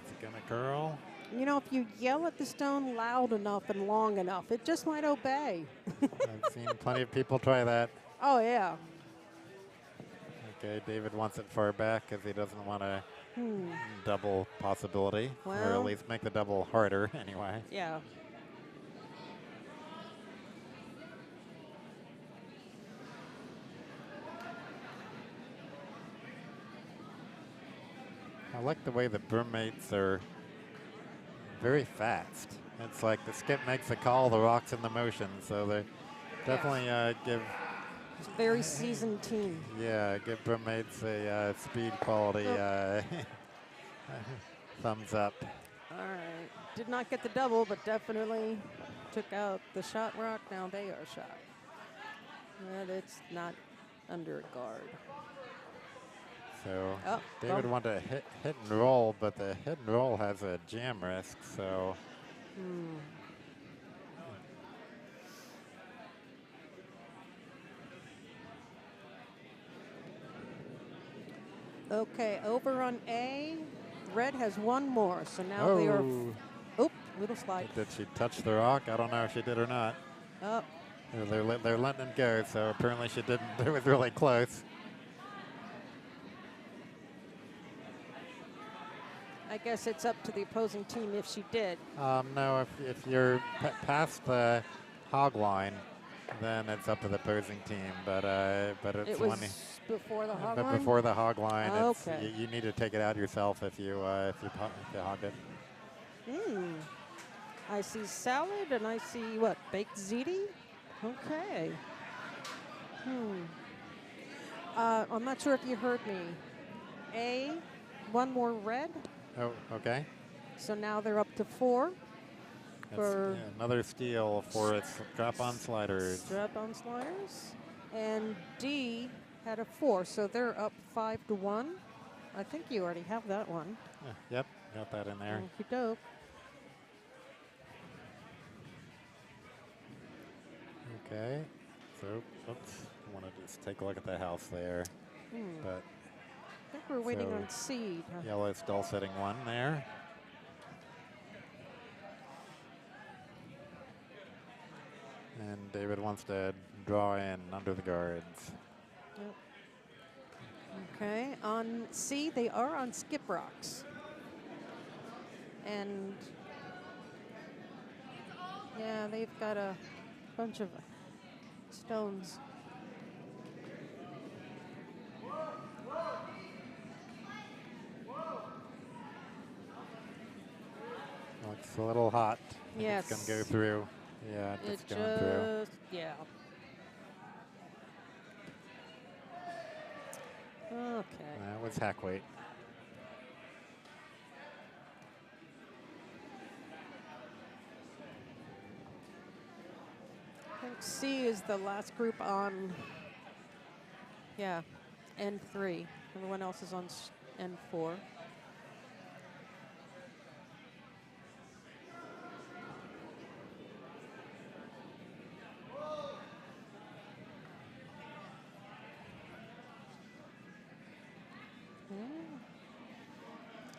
Is it going to curl? You know, if you yell at the stone loud enough and long enough, it just might obey. I've seen plenty of people try that. Oh, yeah. Okay, David wants it far back because he doesn't want a double possibility, or at least make the double harder anyway. Yeah. I like the way the Broommates are very fast. It's like the skip makes a call, the rock's in the motion, so they definitely give. It's a very seasoned team. Yeah, give Broommates a speed quality thumbs up. All right. Did not get the double, but definitely took out the shot rock. Now they are shot. But it's not under a guard. So David wanted to hit and roll, but the hit and roll has a jam risk, so. Okay, over on A, red has 1 more, so now they are. Oop, little slide. Did she touch the rock? I don't know if she did or not. Oh. They're letting it go, so apparently she didn't. It was really close. I guess it's up to the opposing team if she did. No, if you're past the hog line, then it's up to the opposing team. But it's it was before the hog line. But before the hog line, okay. You need to take it out yourself if you hog it. I see salad and I see what, baked ziti. Okay. I'm not sure if you heard me. A, 1 more red. Oh, okay. So now they're up to 4. For another steal for its drop-on sliders. Drop-on sliders. And D had a 4, so they're up 5-1. I think you already have that one. Yep, got that in there. Okey doke. Okay, so, oops, I want to just take a look at the house there. But I think we're waiting on seed. Yellow's still sitting 1 there. And David wants to draw in under the guards. Yep. Okay, on C, they are on skip rocks. And yeah, they've got a bunch of stones. Looks a little hot. Yes. It's going to go through. Yeah, it's going through. Yeah. Okay. That was hack weight. is the last group on, yeah, N3. Everyone else is on N4.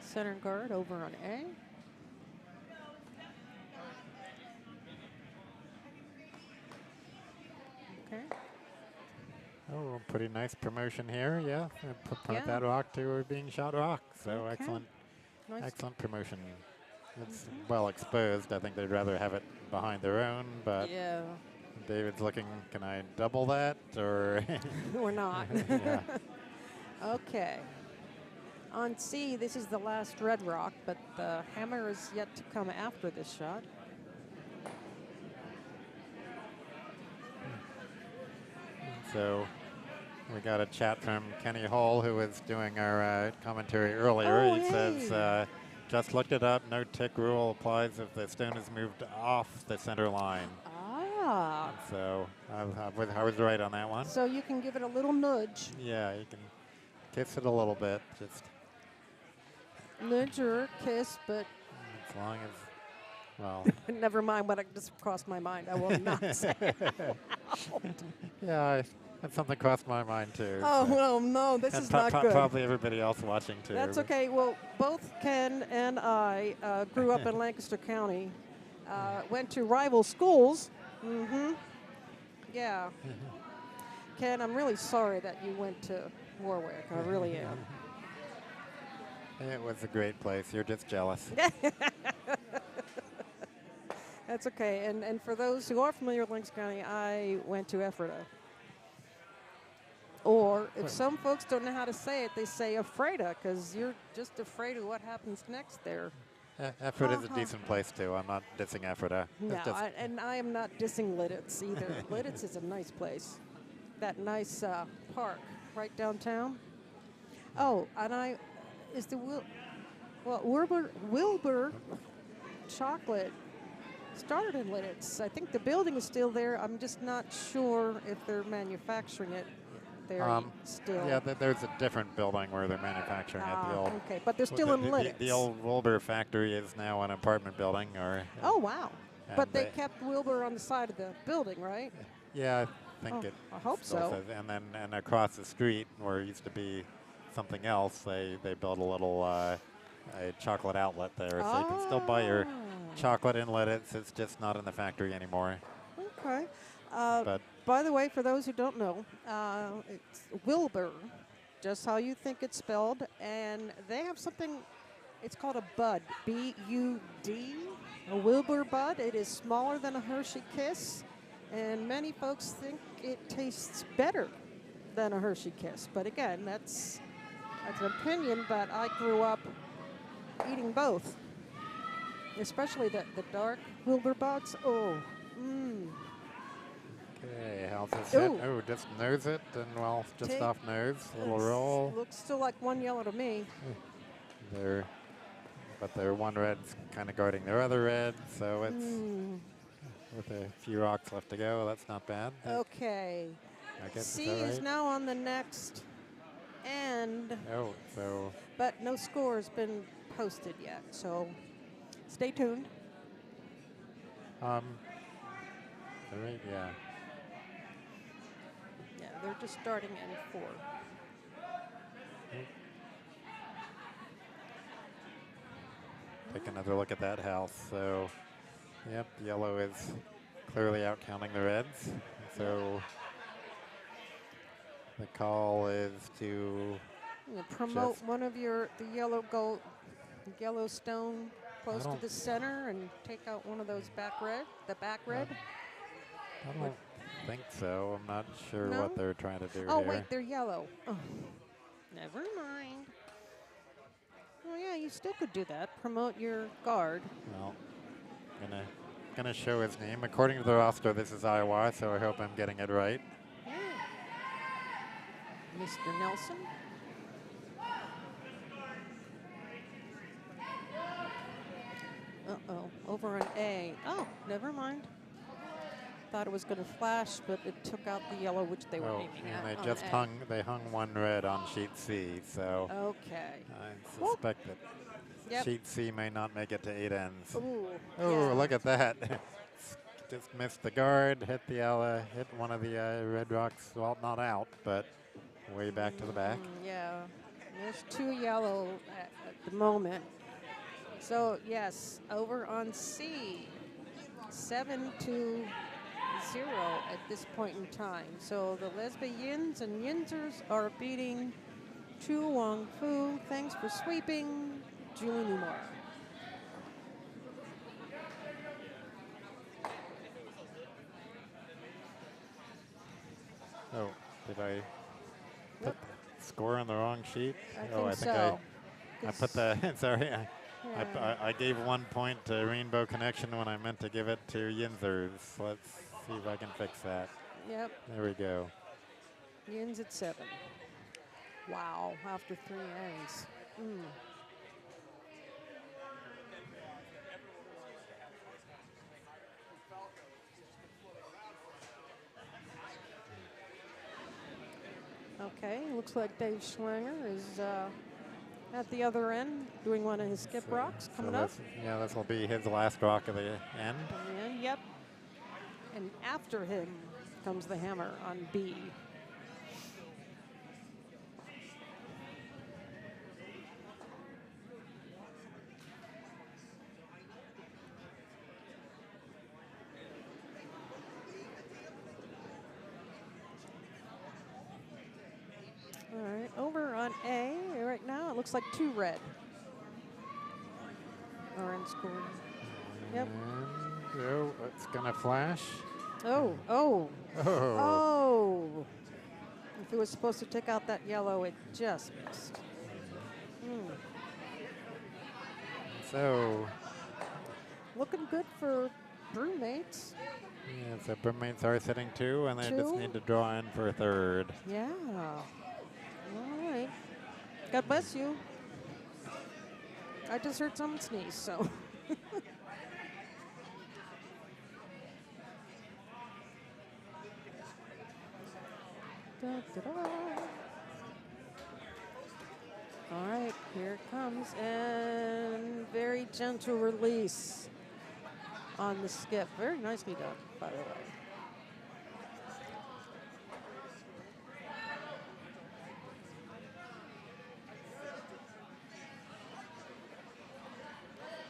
Center guard over on A. Okay. Oh, pretty nice promotion here. Yeah, promote Yeah. that rock to being shot rock. So Okay. excellent, Nice. excellent promotion. It's well exposed. I think they'd rather have it behind their own, but Yeah. David's looking, can I double that or? Or not. Yeah. Okay. On C, this is the last red rock, but the hammer is yet to come after this shot. So we got a chat from Kenny Hall, who was doing our commentary earlier. Oh, He yay. says, just looked it up. No tick rule applies if the stone is moved off the center line. Ah. So I was right on that one. So you can give it a little nudge. Yeah, you can kiss it a little bit, just Nudge or kiss, but as long as, well. never mind what just crossed my mind. I will not say it. Yeah, that's something crossed my mind too. Oh, so. well, no, this And is not good. Probably everybody else watching too. That's but- okay. Well, both Ken and I grew up in Lancaster County, went to rival schools. Mm-hmm. Yeah. Ken, I'm really sorry that you went to Warwick. I really am. It was a great place. You're just jealous. That's okay. And for those who are familiar with Lancaster County, I went to Ephrata. Or if some folks don't know how to say it, they say Ephrata, because you're just afraid of what happens next there. Ephrata is a decent place too. I'm not dissing Ephrata. No, It's just and I am not dissing Lidditz either. Lidditz is a nice place. That nice park right downtown. Oh, and is the Wilbur chocolate started in Lidditz. I think the building is still there. I'm just not sure if they're manufacturing it there still. yeah, there's a different building where they're manufacturing it. The old, okay, but they're still in Lidditz. the old Wilbur factory is now an apartment building, or. Oh wow! And But they kept Wilbur on the side of the building, right? Yeah, I think it. I hope still so. says- and across the street, where it used to be something else, they built a little a chocolate outlet there, so you can still buy your chocolate in Lidditz. It's just not in the factory anymore. Okay. But By the way, for those who don't know, it's Wilbur, just how you think it's spelled, and they have something, it's called a bud, B-U-D, a Wilbur bud. It is smaller than a Hershey Kiss, and many folks think it tastes better than a Hershey Kiss. But again, that's an opinion, but I grew up eating both, especially the dark Wilbur buds. Oh, okay, how's this hit? Ooh. Oh, just nose it, and well, just Take- off nose, a little It's- roll. Looks still like one yellow to me. But their one red's kind of guarding their other red, so it's with a few rocks left to go. That's not bad. Okay. I guess C is that is right? now on the next end, Oh, so but no score has been posted yet, so stay tuned. all right, yeah. Yeah, they're just starting N4. Take another look at that house. So, yep, yellow is clearly out counting the reds. So the call is to Promote Just- one of the yellow stone close to don't- the center and take out one of those back red. I don't think so. I'm not sure No? what they're trying to do Oh, here. wait, they're yellow. Oh, never mind. Oh, yeah, you still could do that. Promote your guard. Well, gonna show his name. According to the roster, this is Iowa, so I hope I'm getting it right. Yeah. Mr. Nelson. Uh-oh, over an A. Oh, never mind. thought it was going to flash, but it took out the yellow, which they were aiming at. And they just hung one red on sheet C, so okay. I suspect that sheet C may not make it to 8 ends. Ooh, oh, look at that. Just missed the guard, hit the yellow, hit one of the red rocks. Well, not out, but way back to the back. Yeah, there's 2 yellow at the moment. So yes, over on C, 7-0 at this point in time. So the Lesbiyinz and Yinzers are beating Wong Fu. Thanks for sweeping, Julie Newmar. Oh, did I put the score on the wrong sheet? I think so. I put the, sorry, I gave 1 point to Rainbow Connection when I meant to give it to Yinzers. Let's see if I can fix that. Yep. There we go. Yinz at 7. Wow, after 3 ends. Okay, looks like Dave Schlanger is at the other end doing one of his skip rocks coming up. Yeah, this will be his last rock of the end. Yep. And after him comes the hammer on B. All right, over on A right now, it looks like 2 red. Orange scoring. Yep. And, oh, it's gonna flash. Oh. If it was supposed to take out that yellow, it just missed. So. Looking good for Broommates. Yeah, so Broommates are sitting 2, and they just need to draw in for a 3rd. Yeah. All right. God bless you. I just heard someone sneeze, so. Da, da, da. All right, here it comes, and very gentle release on the skip. Very nicely done, by the way.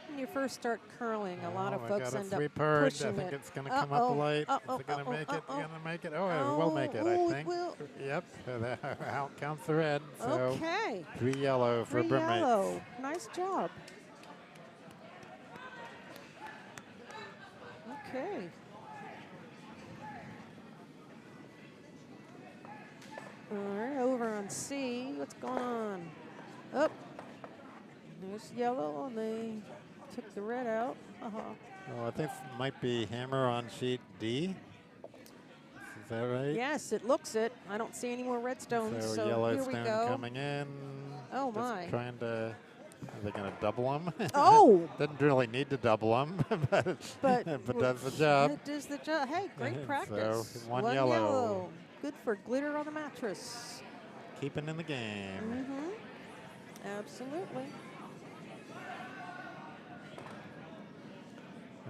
When you first start curling, a lot of folks end up pushing I think it's going to come up light. Is it going to make it? Going to make it? Oh, it will make it, I think. Yep, out counts the red. So okay. 3 yellow for Broommates. Yellow. Nice job. Okay. All right, over on C. What's going on? Up. There's yellow, and they took the red out. Well, I think it might be hammer on sheet D. Is that right? Yes, it looks it. I don't see any more red stones, so yellow here we stone go. coming in. Oh, just my. Trying to, are they going to double them? Oh! Didn't really need to double them, but does the job. It does the job. Hey, great practice. So one yellow. Good for glitter on the mattress. Keeping in the game. Absolutely.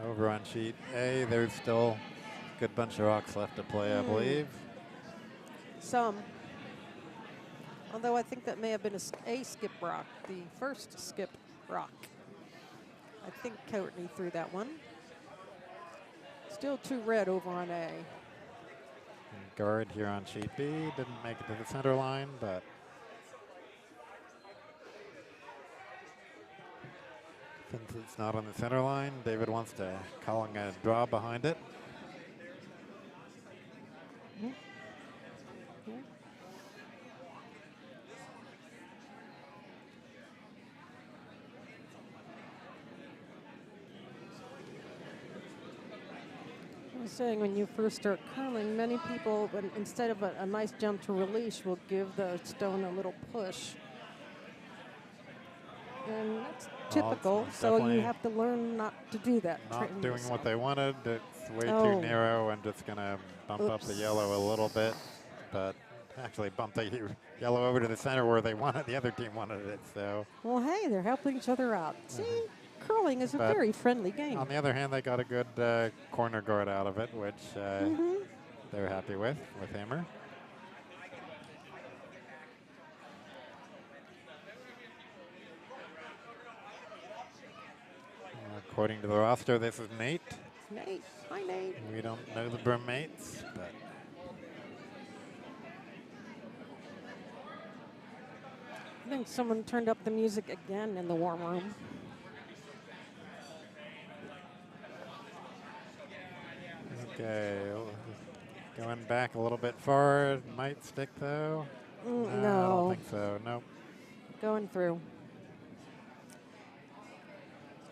Over on sheet A, there's still a good bunch of rocks left to play, I believe. Some. Although I think that may have been a skip rock, the first skip rock. I think Courtney threw that one. Still 2 red over on A. And guard here on sheet B, didn't make it to the center line, but since it's not on the center line, David wants to calling a draw behind it. I was saying when you first start curling, many people, instead of a nice jump to release, will give the stone a little push. And that's typical, so you have to learn not to do that. Not doing what they wanted. It's way too narrow and just going to bump up the yellow a little bit, but actually bump the yellow over to the center where they wanted, the other team wanted it. So. Well, hey, they're helping each other out. See, curling is a very friendly game. On the other hand, they got a good corner guard out of it, which they're happy with hammer. According to the roster, this is Nate. Nate. Hi, Nate. We don't know the Broommates, but. I think someone turned up the music again in the warm room. Okay, going back a little bit forward. Might stick though. No. I don't think so. Nope. Going through.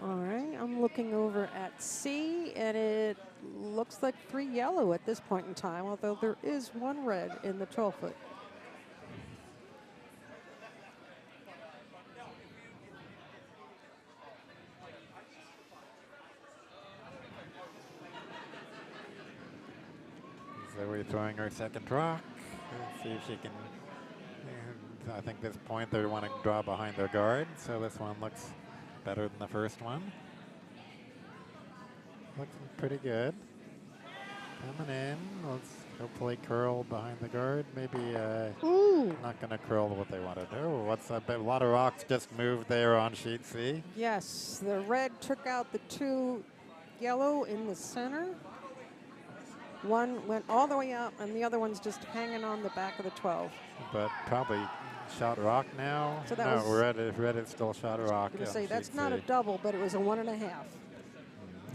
All right, I'm looking over at C, and it looks like 3 yellow at this point in time, although there is 1 red in the 12-foot. Zoe throwing her second rock. Let's see if she can. I think at this point they want to draw behind their guard, so this one looks better than the first one. Looks pretty good. Coming in. Let's hopefully curl behind the guard. Maybe not going to curl what they want to do. What's a lot of rocks just moved there on sheet C? Yes, the red took out the 2 yellow in the center. One went all the way up, and the other one's just hanging on the back of the 12. But probably shot rock now. So that no, red is still shot rock. I was say that's not a double, but it was a 1.5.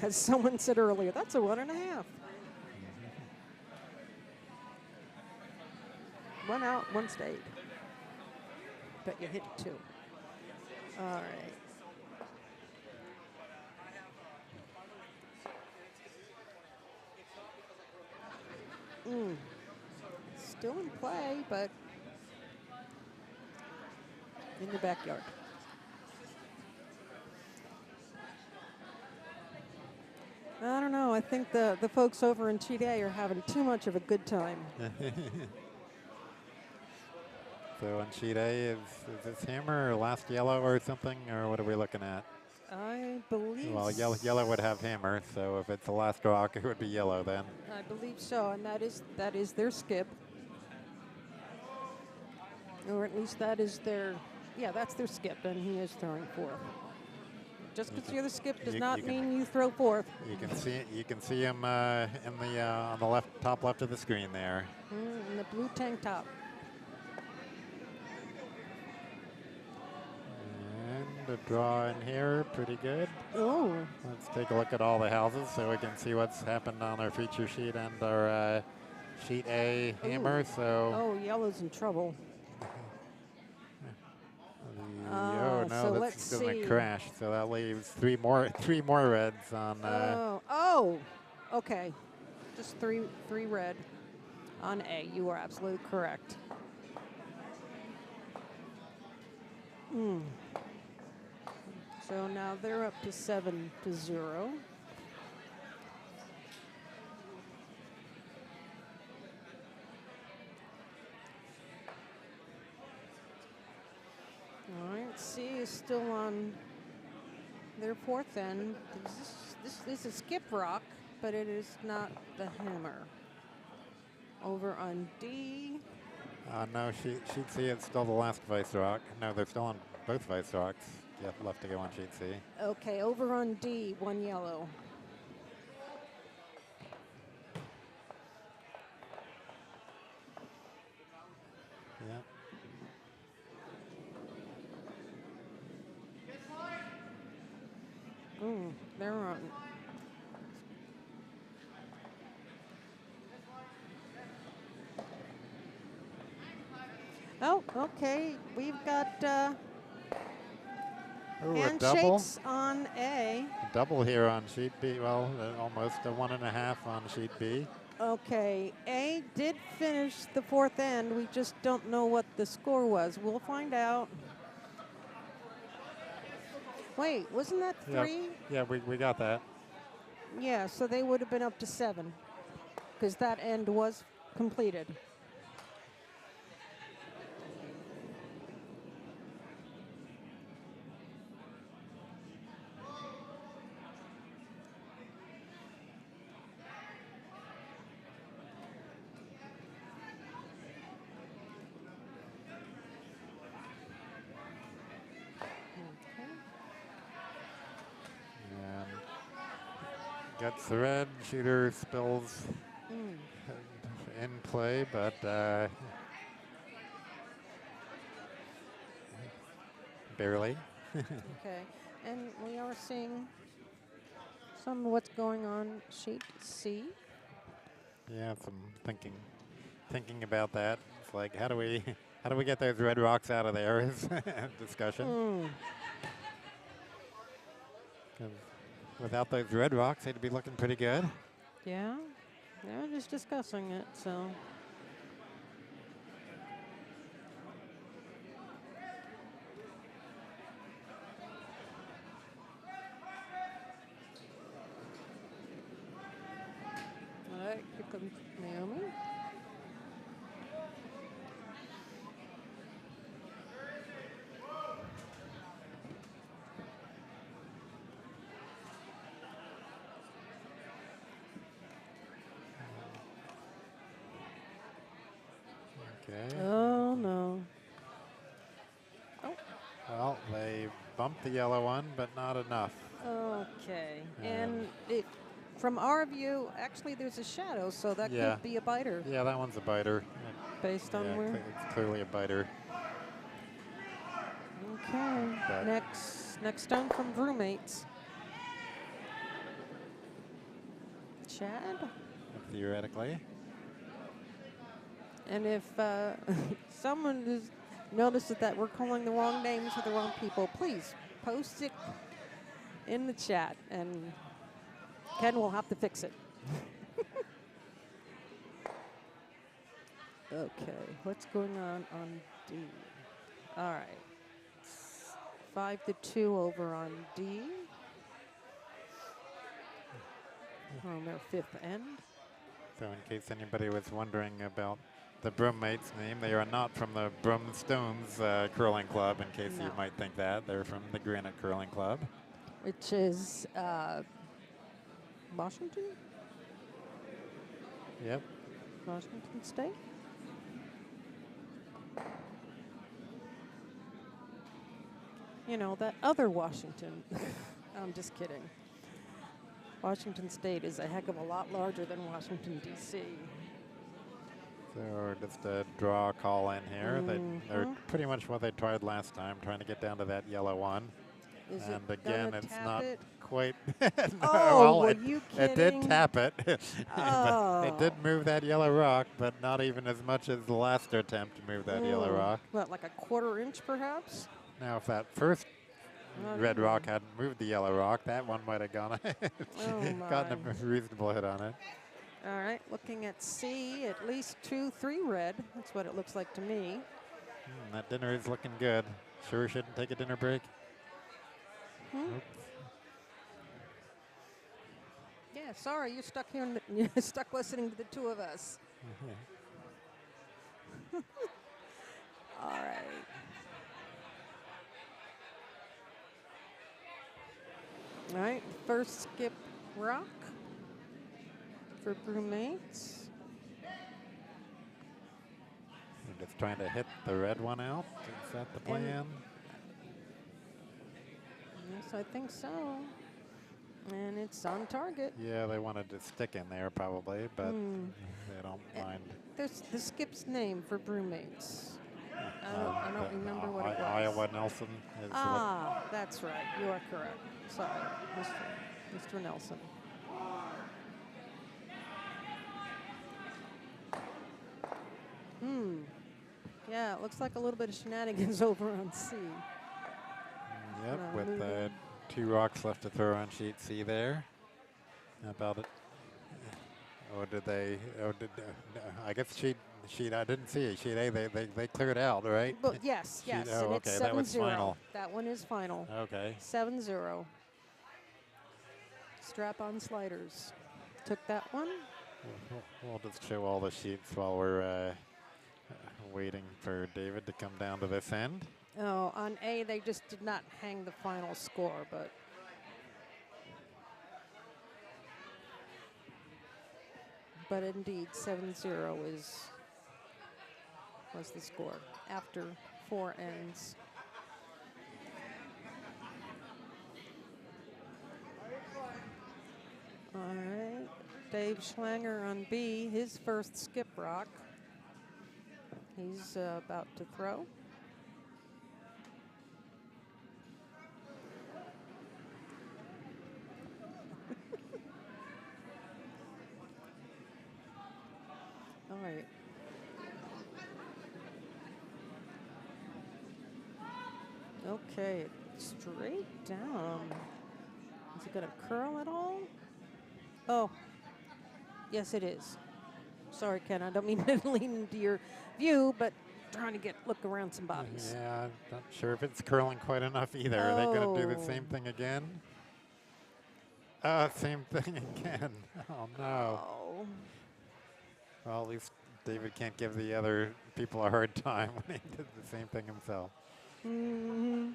As someone said earlier, that's a 1.5. One out, one stayed. But you hit 2. All right. Still in play, but in the backyard. I don't know. I think the folks over in Chile are having too much of a good time. So on sheet A, is this hammer or last yellow or something, or what are we looking at? I believe. Well, yellow would have hammer, so if it's the last rock, it would be yellow then. I believe so, and that is their skip, or at least that is their. Yeah, that's their skip, and he is throwing 4th. Just because you're the skip does not mean you throw 4th. You can see him in the on the top left of the screen there. In the blue tank top. The draw in here, pretty good. Oh. Let's take a look at all the houses so we can see what's happened on our feature sheet and our sheet A hammer. So. Oh, yellow's in trouble. Oh no, so that's going to crash. So that leaves three more reds on. Oh, okay. Just three red on A. You are absolutely correct. So now they're up to 7-0. All right, C is still on their 4th end. This is a skip rock, but it is not the hammer. Over on D. No, sheet C is still the last vice rock. No, they're still on both vice rocks. You have left to go on sheet C. Okay, over on D, 1 yellow. Yeah. They're on. Oh, okay. We've got handshakes on A. Double here on sheet B. Well, almost a 1.5 on sheet B. Okay, A did finish the 4th end. We just don't know what the score was. We'll find out. Wait, wasn't that 3? Yeah, we got that. Yeah, so they would have been up to 7 because that end was completed. And gets the red. Shooter spills in play, but barely. Okay, and we are seeing some of what's going on sheet C. Yeah, some thinking about that. It's like, how do we get those red rocks out of there? Is discussion. 'Cause without those red rocks, they'd be looking pretty good. Yeah, they're just discussing it, so. All right, here comes Naomi. Okay. Oh, no. Oh. Well, they bumped the yellow one, but not enough. Okay, and it, from our view, actually there's a shadow, so that could be a biter. Yeah, that one's a biter. Based on where? It's clearly a biter. Okay, But next stone from Broommates. Chad? theoretically. And if someone has noticed that we're calling the wrong names for the wrong people, please post it in the chat, and Ken will have to fix it. Okay, what's going on D? All right, 5-2 over on D. On their 5th end. So in case anybody was wondering about the Broommates name, they are not from the Broomstones Curling Club, in case you might think that. They're from the Granite Curling Club. Which is Washington? Yep. Washington State? You know, that other Washington. I'm just kidding. Washington State is a heck of a lot larger than Washington, D.C. So just a draw call in here. They're pretty much what they tried last time, trying to get down to that yellow one. And again, it's not quite. Oh, were you kidding? It did tap it. It did move that yellow rock, but not even as much as the last attempt to move that yellow rock. What, like a 1/4 inch perhaps? Now, if that first red rock hadn't moved the yellow rock, that one might have gone gotten a reasonable hit on it. All right, looking at C, at least 2-3 red. That's what it looks like to me. That dinner is looking good. Sure shouldn't take a dinner break. Yeah, sorry, you're stuck here. You're stuck listening to the two of us. All right. All right, first skip rock for Broommates. They're just trying to hit the red one out. Is that the plan? Yes, I think so. And it's on target. Yeah, they wanted to stick in there probably, but they don't mind. There's the skip's name for Broommates. I don't remember what it was. Iowa Nelson. That's right. You are correct. Sorry, Mr. Nelson. Yeah, it looks like a little bit of shenanigans over on C. Yep, with 2 rocks left to throw on sheet C there. How about it? Or did they? I guess sheet I didn't see it. Sheet A, they cleared out, right? But yes. Sheet, And okay, it's 7-0. that was final. That one is final. Okay. 7-0. Strap-on sliders. Took that one. We'll just show all the sheets while we're waiting for David to come down to this end. Oh, on A, they just did not hang the final score, but indeed, 7-0 was the score after 4 ends. All right, Dave Schlanger on B, his first skip rock. He's about to throw. All right. Okay, straight down. Is it going to curl at all? Oh, yes, it is. Sorry, Ken, I don't mean to lean into your view, but trying to look around some bodies. Yeah, I'm not sure if it's curling quite enough either. Are they going to do the same thing again? Same thing again. Oh, no. Oh. Well, at least David can't give the other people a hard time when he did the same thing himself. Mm-hmm.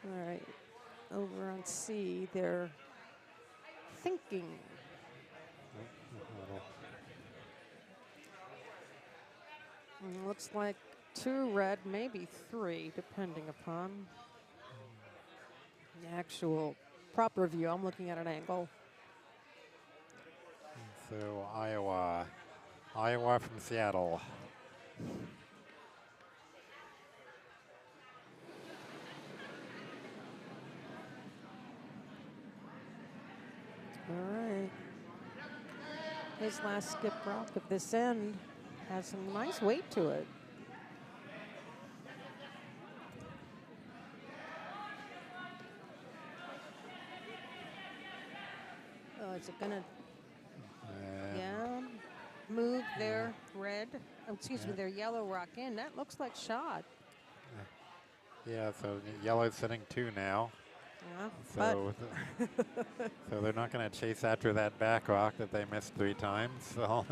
All right, over on C, they're thinking. Looks like 2 red, maybe 3, depending upon the actual proper view. I'm looking at an angle. So Iowa from Seattle. All right. His last skip rock of this end has some nice weight to it. Oh, is it gonna? Yeah. Move their red. Oh, excuse me, their yellow rock in. That looks like shot. Yeah. So yellow's sitting 2 now. Yeah. So, so they're not going to chase after that back rock that they missed 3 times. So,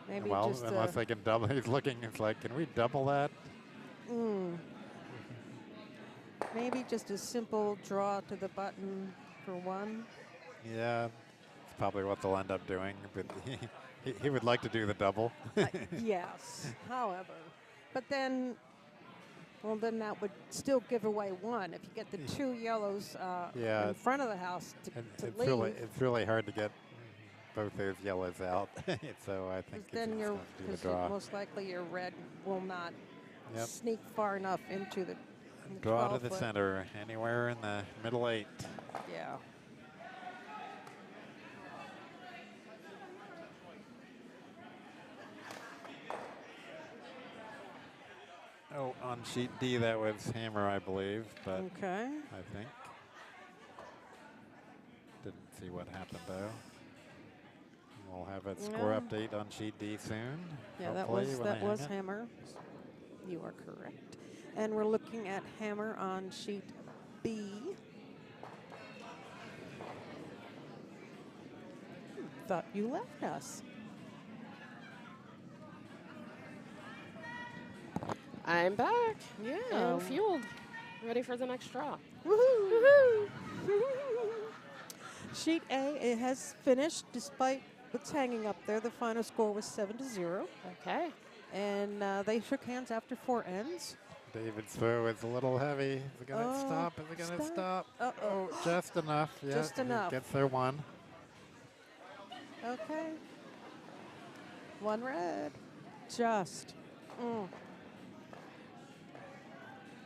maybe well, just unless they can double. He's looking. It's like, can we double that? Maybe just a simple draw to the button for 1. Yeah, it's probably what they'll end up doing. But he would like to do the double. Yes. However, but then. Well, then that would still give away 1 if you get the 2 yellows in front of the house to leave. It's really hard to get both those yellows out. So I think then you're do the draw. Most likely your red will not sneak far enough into the draw to the center, anywhere in the middle 8. Yeah. Oh, on sheet D, that was hammer, I believe, but okay. I think. Didn't see what happened, though. We'll have a score update on sheet D soon. Yeah, that was hammer. You are correct. And we're looking at hammer on sheet B. Thought you left us. I'm back. Yeah. And fueled. Ready for the next draw. Woohoo! Woohoo! Sheet A, it has finished despite what's hanging up there. The final score was 7-0. Okay. And they shook hands after 4 ends. David's throw is a little heavy. Is it going to stop? Is it going to stop? Uh-oh. Just enough. Yeah, just enough. Gets there 1. Okay. 1 red. Just.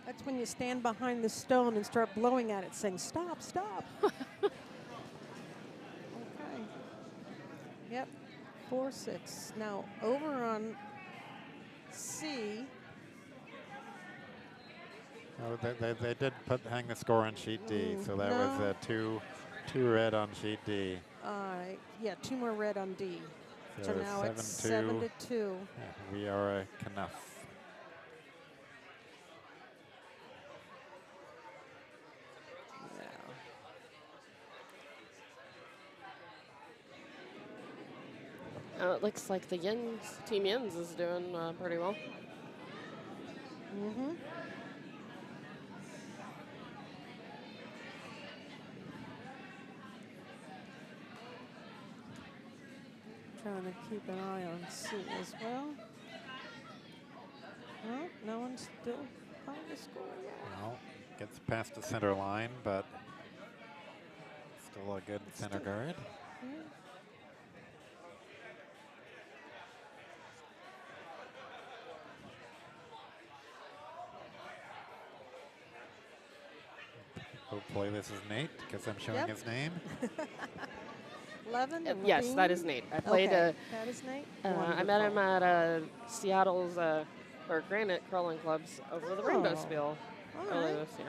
That's when you stand behind the stone and start blowing at it, saying, stop, stop. Okay. Yep. 4-6. Now, over on C. Oh, they did hang the score on sheet D, so that was 2 2 red on sheet D. All right. Yeah, 2 more red on D. So now it's 7 7 to 2. Yeah, we are a Knuff. It looks like the Team Yinz is doing pretty well. Mm-hmm. Trying to keep an eye on C as well. Well, no one's still trying to score yet. Well, gets past the center line, but still a good center guard. Yeah. Hopefully this is Nate, because I'm showing his name. Levin? Yes, that is Nate. I played. That is Nate? I met him at Seattle's Granite Curling Clubs over the Rainbow Spiel earlier this year.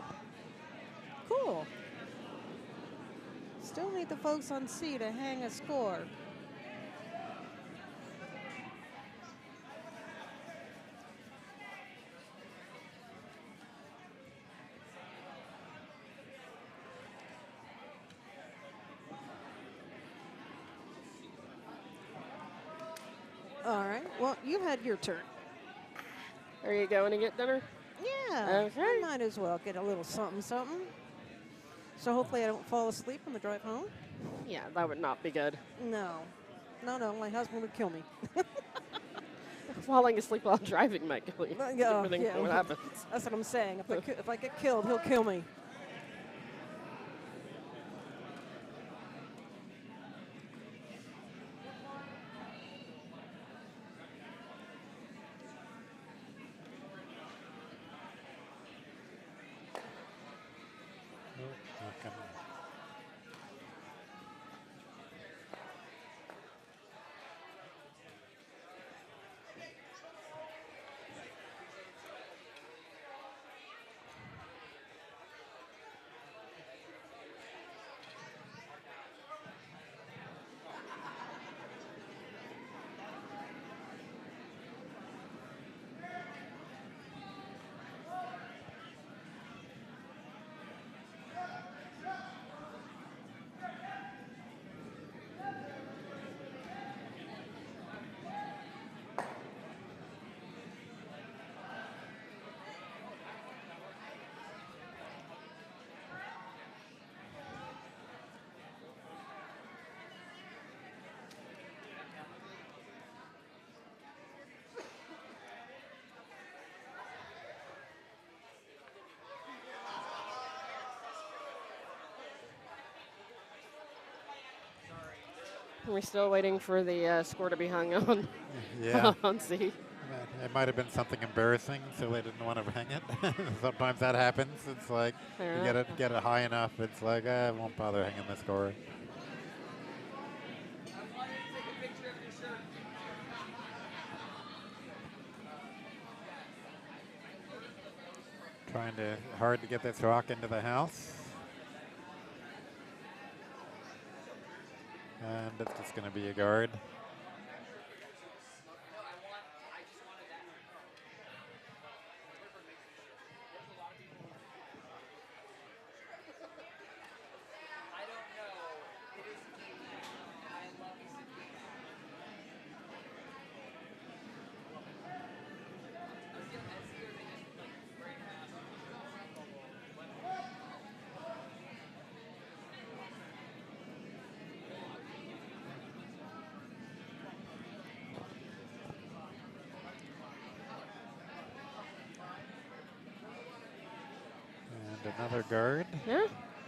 Cool. Still need the folks on C to hang a score. All right. Well, you had your turn. Are you going to get dinner? Yeah. Okay. I might as well get a little something, something. So hopefully I don't fall asleep on the drive home. Yeah, that would not be good. No. No, my husband would kill me. Falling asleep while driving might kill you. Depending on what happens. That's what I'm saying. If I get killed, he'll kill me. We're still waiting for the score to be hung on. Yeah. On C. It might have been something embarrassing, so they didn't want to hang it. Sometimes that happens. It's like you get it high enough. It's like I won't bother hanging the score. Hard to get this rock into the house. And it's just going to be a guard. Another guard. Yeah,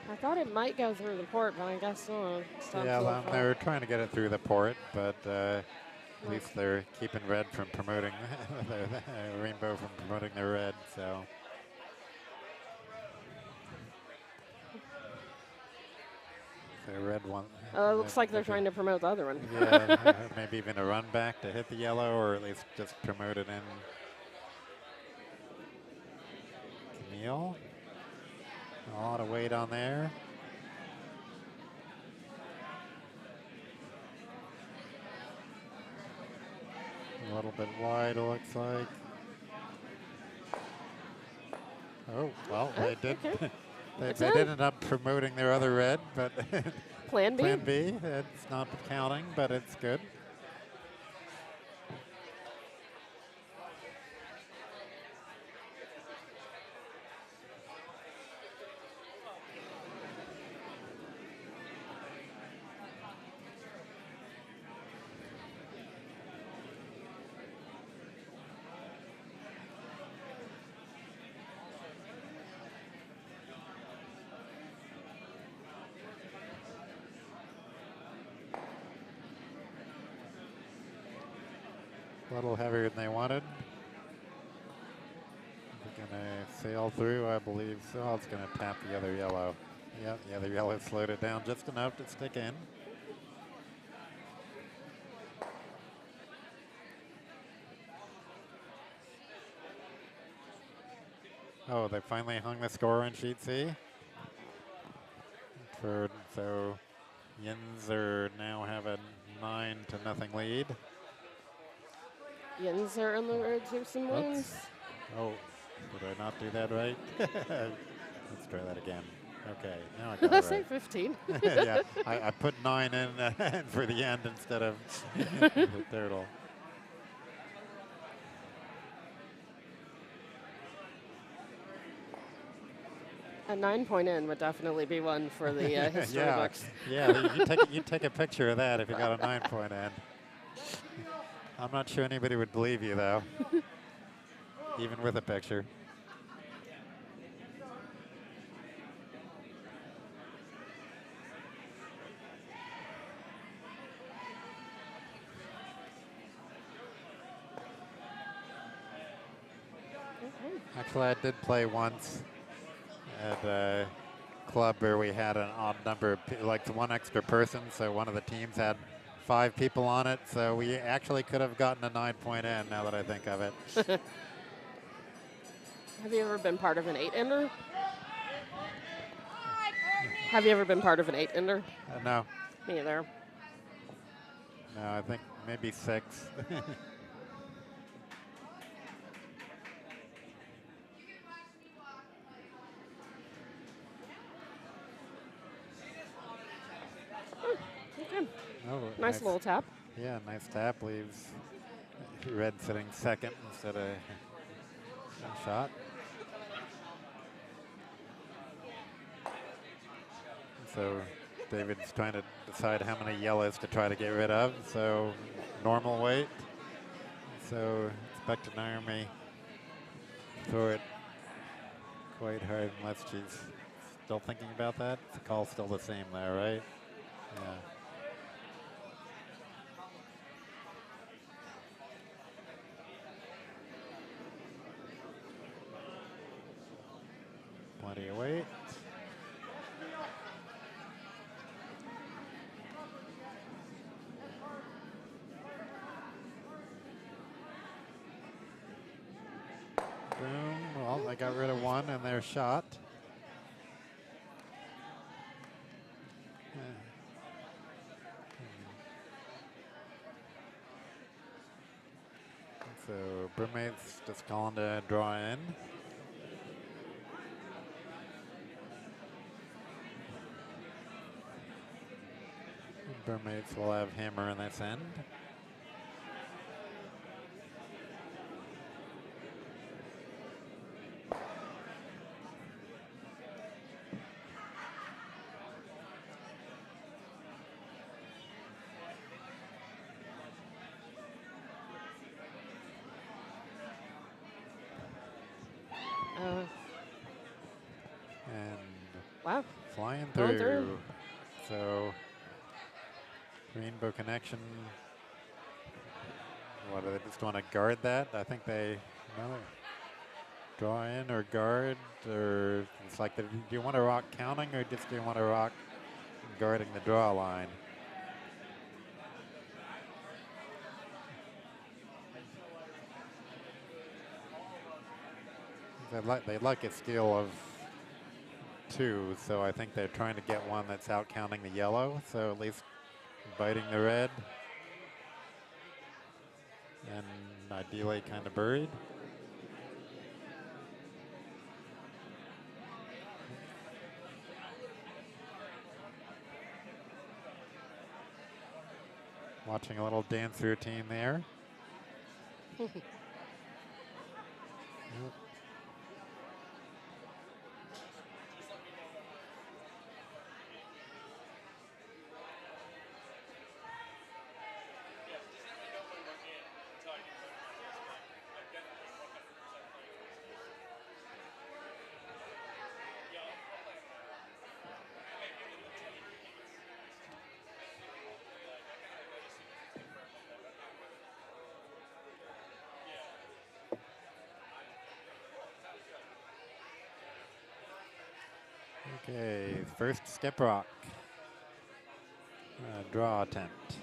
I thought it might go through the port, but I guess not. Yeah, they're trying to get it through the port, but at least they're keeping red from promoting the rainbow from promoting their red. So the red one. It looks like they're trying to promote the other one. Yeah, maybe even a run back to hit the yellow, or at least just promote it in. Camille. A lot of weight on there. A little bit wide, it looks like. Oh, well, they did. Okay. they did end up promoting their other red, but Plan B. Plan B, it's not counting, but it's good. A little heavier than they wanted. They're gonna sail through, I believe so. Oh, it's gonna tap the other yellow. Yep, the other yellow slowed it down just enough to stick in. Oh, they finally hung the score on sheet C. So Yinzers now have a 9-0 lead. Yinzers in the red Hessoun wins. Oh, did I not do that right? Let's try that again. Okay, now I got I it say right. 15. Yeah, I put 9 in for the end instead of the turtle. A 9-point in would definitely be one for the history books. Yeah, you take a picture of that if you got a 9-point in. I'm not sure anybody would believe you though, even with a picture. Actually, I did play once at a club where we had an odd number of, like one extra person, so one of the teams had 5 people on it, so we actually could have gotten a 9-point in, now that I think of it. Have you ever been part of an 8-ender? Have you ever been part of an 8-ender? No. Me either. No, I think maybe 6. Okay. Oh, Nice little tap. Yeah, nice tap. Leaves red sitting second instead of a shot. So David's trying to decide how many yellows to try to get rid of. So normal weight. So expect to Naomi throw it quite hard unless she's still thinking about that. The call's still the same there, right? Yeah. Plenty of weight. Boom. Well, they got rid of one in their shot. So Broommates just calling to draw in. Broommates will have hammer in this end. And wow. Flying Going through. So rainbow connection. What, do they just want to guard that? I think they draw in or guard, or it's like, do you want to rock counting or just do you want to rock guarding the draw line? They'd like a steal of 2, so I think they're trying to get one that's out counting the yellow, so at least biting the red. and ideally kind of buried. Watching a little dance routine there. Yep. Okay, first skip rock. Draw attempt.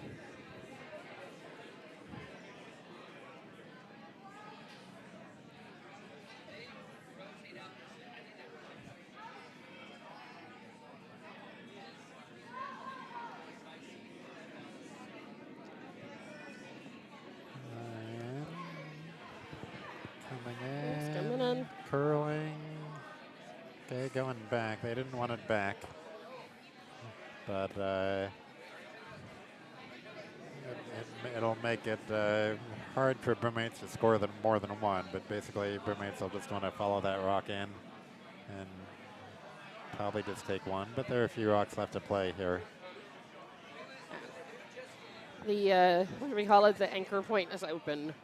And coming in. Coming in. Curling. Okay, going back. They didn't want it back. But it'll make it hard for Broommates to score more than one. But basically, Broommates will just want to follow that rock in and probably just take one. But there are a few rocks left to play here. The, what do we call it? The anchor point is open.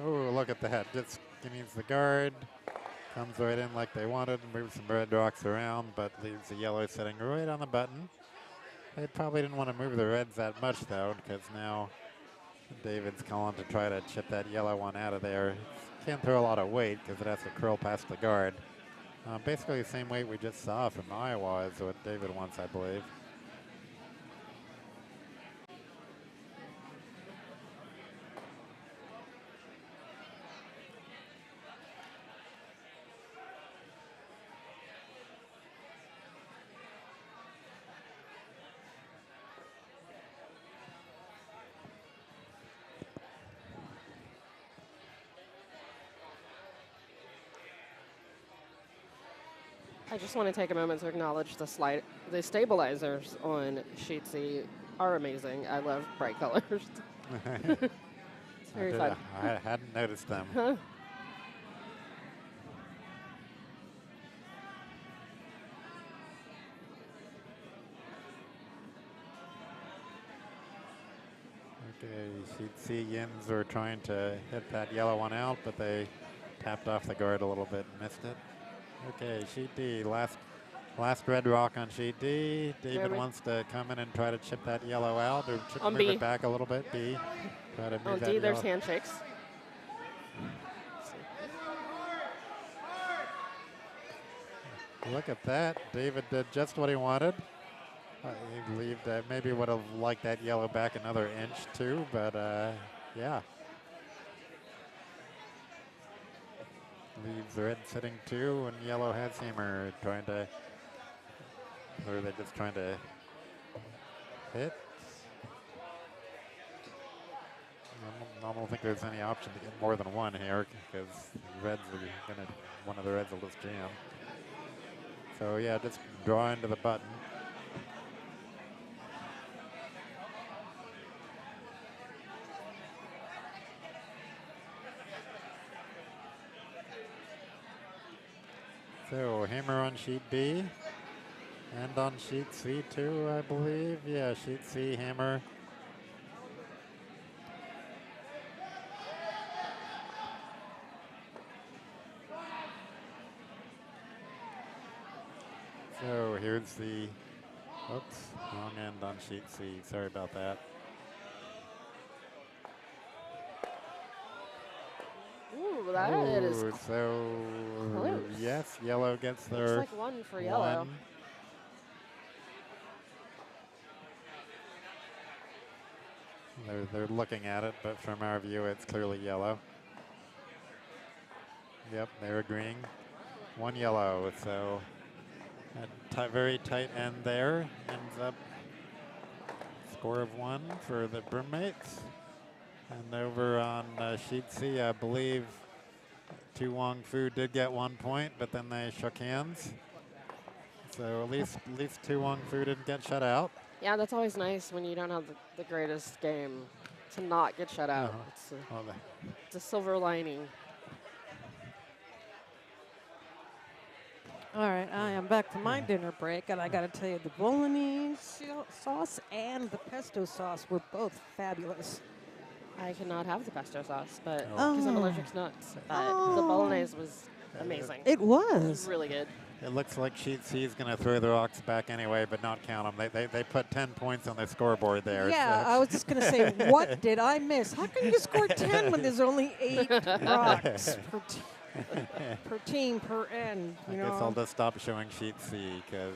Oh, look at that. Just skimmings the guard. Comes right in like they wanted, moves some red rocks around, but leaves the yellow sitting right on the button. They probably didn't want to move the reds that much, though, because now David's calling to try to chip that yellow one out of there. Can't throw a lot of weight because it has to curl past the guard. Basically the same weight we just saw from Iowa is what David wants, I believe. I just want to take a moment to acknowledge the stabilizers on sheet C are amazing. I love bright colors. It's very fun. I hadn't noticed them. Huh? Okay, she'd see Yinzers are trying to hit that yellow one out, but they tapped off the guard a little bit and missed it. Okay, sheet D, last red rock on sheet D. David wants to come in and try to chip that yellow out, or move it back a little bit. B, try to move on that D, there's yellow. handshakes. Look at that. David did just what he wanted. He believed that maybe would have liked that yellow back another inch too, but yeah. Leaves red sitting two, and yellow has hammer trying to, or they're just trying to hit. I don't think there's any option to get more than one here because reds are gonna, one of the reds will just jam. So yeah, just draw into the button. So hammer on sheet B and on sheet C too, I believe. Yeah, sheet C, hammer. So here's the, oops, wrong end on sheet C. Sorry about that. Ooh, that is so close. yes, yellow gets their looks like one for yellow. They're looking at it, but from our view, it's clearly yellow. Yep, they're agreeing. 1 yellow, so a very tight end there. Ends up score of 1 for the Broommates. And over on sheet C, I believe Tu Wong Fu did get 1 point, but then they shook hands. So at least Tu Wong Fu didn't get shut out. Yeah, that's always nice when you don't have the greatest game to not get shut out. It's a silver lining. All right, I am back from my dinner break, and I got to tell you, the bolognese sauce and the pesto sauce were both fabulous. I cannot have the pesto sauce, but because I'm allergic to nuts. But the bolognese was amazing. It was really good. It looks like sheet C is going to throw the rocks back anyway, but not count them. They put 10 points on the scoreboard there. Yeah, so. I was just going to say, what did I miss? How can you score 10 when there's only 8 rocks per team per end? I guess I'll just stop showing sheet C because,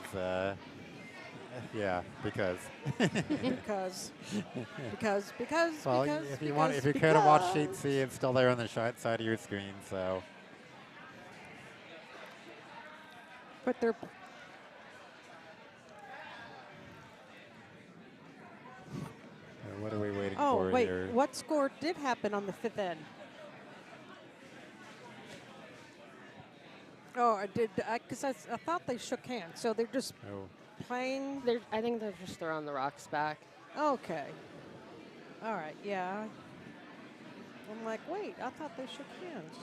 yeah, because. Well, if you care to watch sheet C, it's still there on the side of your screen. So. But they're. What are we waiting for Oh, wait. here? What score did happen on the 5th end? Oh, I did. Because I thought they shook hands. So they're just playing. I think they're just throwing the rocks back. Okay. All right. Yeah. I'm like, wait. I thought they shook hands.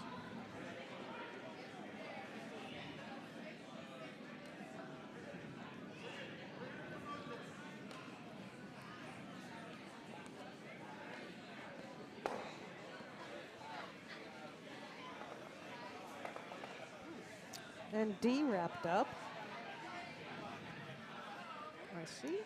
And D wrapped up. I see.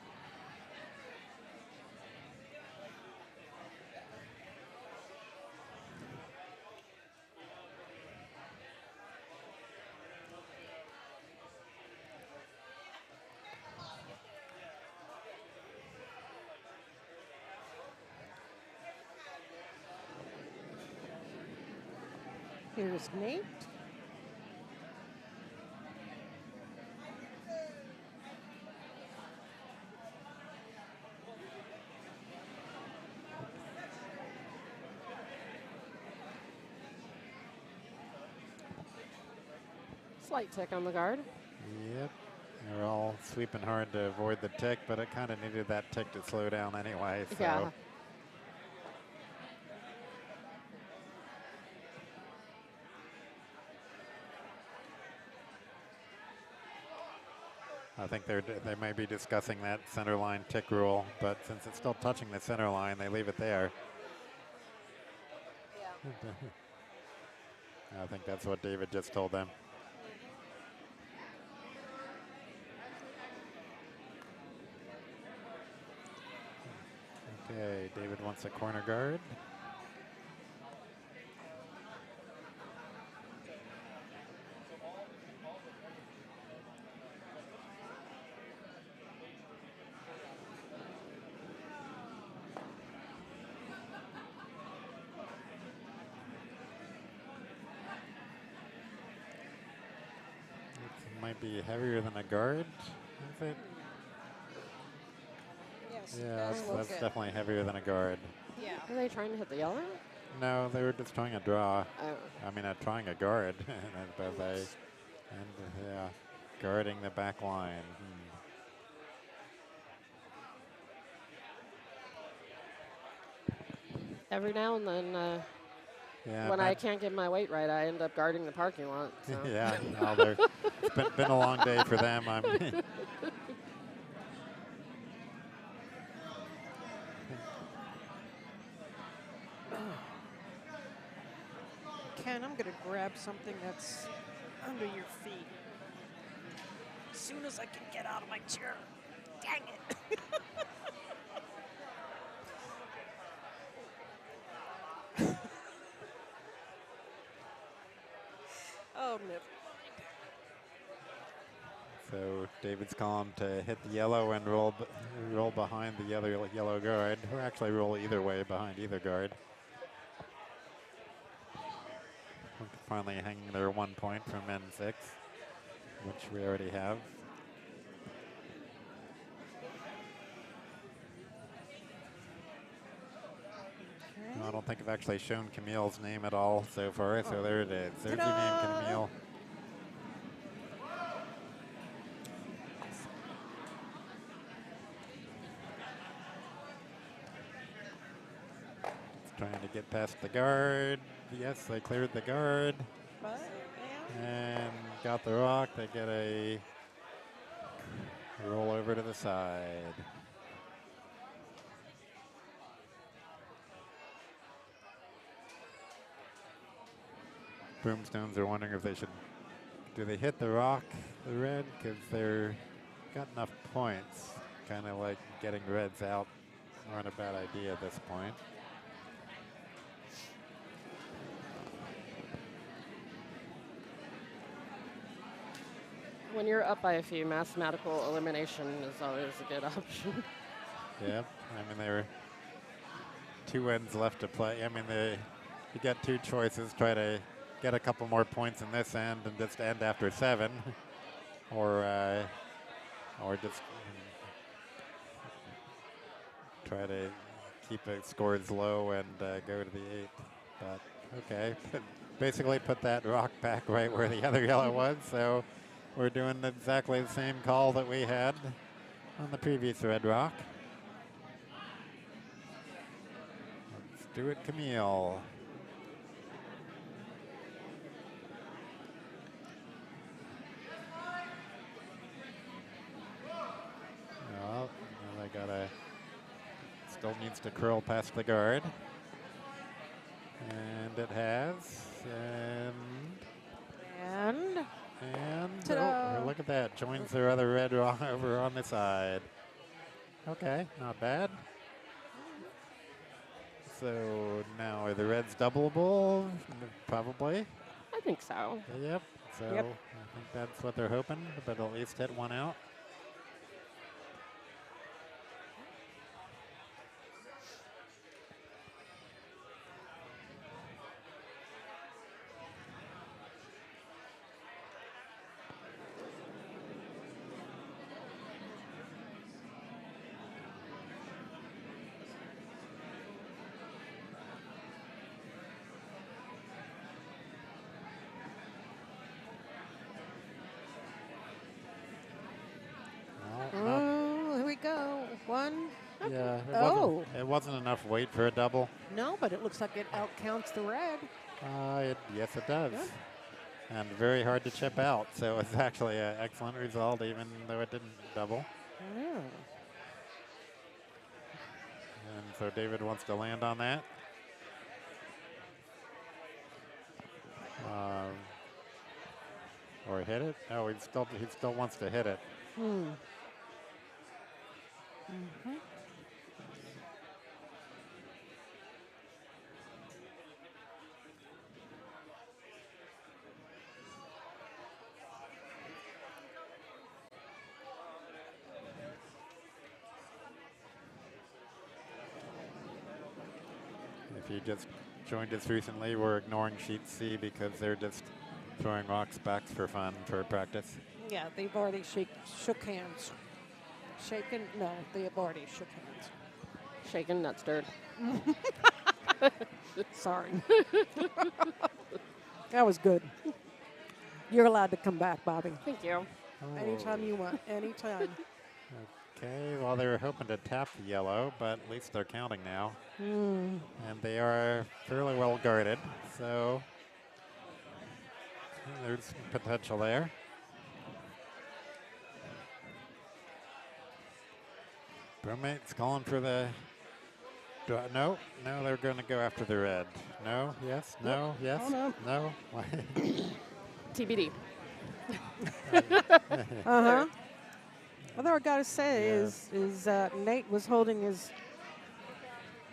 Here's Nate. Slight tick on the guard. Yep. They're all sweeping hard to avoid the tick, but it kind of needed that tick to slow down anyway. So. Yeah. I think they may be discussing that center line tick rule, but since it's still touching the center line, they leave it there. Yeah. I think that's what David just told them. Okay, David wants a corner guard. It might be heavier than a guard, is it? Yes. Yeah, that's definitely heavier than a guard. Yeah. Are they trying to hit the yellow? No, they were just trying a draw. Oh. I mean, trying a guard, but yeah, guarding the back line. Every now and then, Yeah, when I can't get my weight right, I end up guarding the parking lot. So. Yeah, well, it's been a long day for them. Ken, I'm going to grab something that's under your feet. As soon as I can get out of my chair. Dang it. Oh, never mind. So David's calling to hit the yellow and roll behind the other yellow guard, or actually roll either way behind either guard. Finally hanging their 1 point from N6, which we already have. Okay. I don't think I've actually shown Camille's name at all so far, so there it is. There's your name, Camille. Trying to get past the guard. Yes, they cleared the guard. And got the rock. They get a roll over to the side. Broomstones are wondering if they should, do they hit the rock, the red? Because they're got enough points. Kind of like getting reds out aren't a bad idea at this point. When you're up by a few, mathematical elimination is always a good option. Yeah, I mean, there are 2 ends left to play. I mean, you got 2 choices. Try to get a couple more points in this end and just end after 7, or just try to keep the scores low and go to the 8. But okay, basically put that rock back right where the other yellow was. So we're doing exactly the same call that we had on the previous red rock. Let's do it, Camille. Well, they still needs to curl past the guard. And it has. And oh, look at that. Joins their other red rock over on the side. Okay, not bad. So now are the reds doubleable? Probably. I think so. Yep. So I think that's what they're hoping, but at least hit 1 out. Yeah, it wasn't enough weight for a double. No, but it looks like it outcounts the red. Yes, it does. Good. And very hard to chip out. So it's actually an excellent result, even though it didn't double. Yeah. And so David wants to land on that. Or hit it. Oh, he still wants to hit it. Mm-hmm. If you just joined us recently, we're ignoring sheet C because they're just throwing rocks back for fun, for practice. Yeah, they've already shook hands. Shaken? No, they have already shook hands. Shaken, not stirred. Sorry. That was good. You're allowed to come back, Bobby. Thank you. Oh. Anytime you want, anytime. Okay, well, they were hoping to tap the yellow, but at least they're counting now. Mm. And they are fairly well guarded, so there's potential there. Broommates calling for the... No, they're going to go after the red. No, yes, no, yes, oh, no. TBD. Uh-huh. Although I gotta say is Nate was holding his,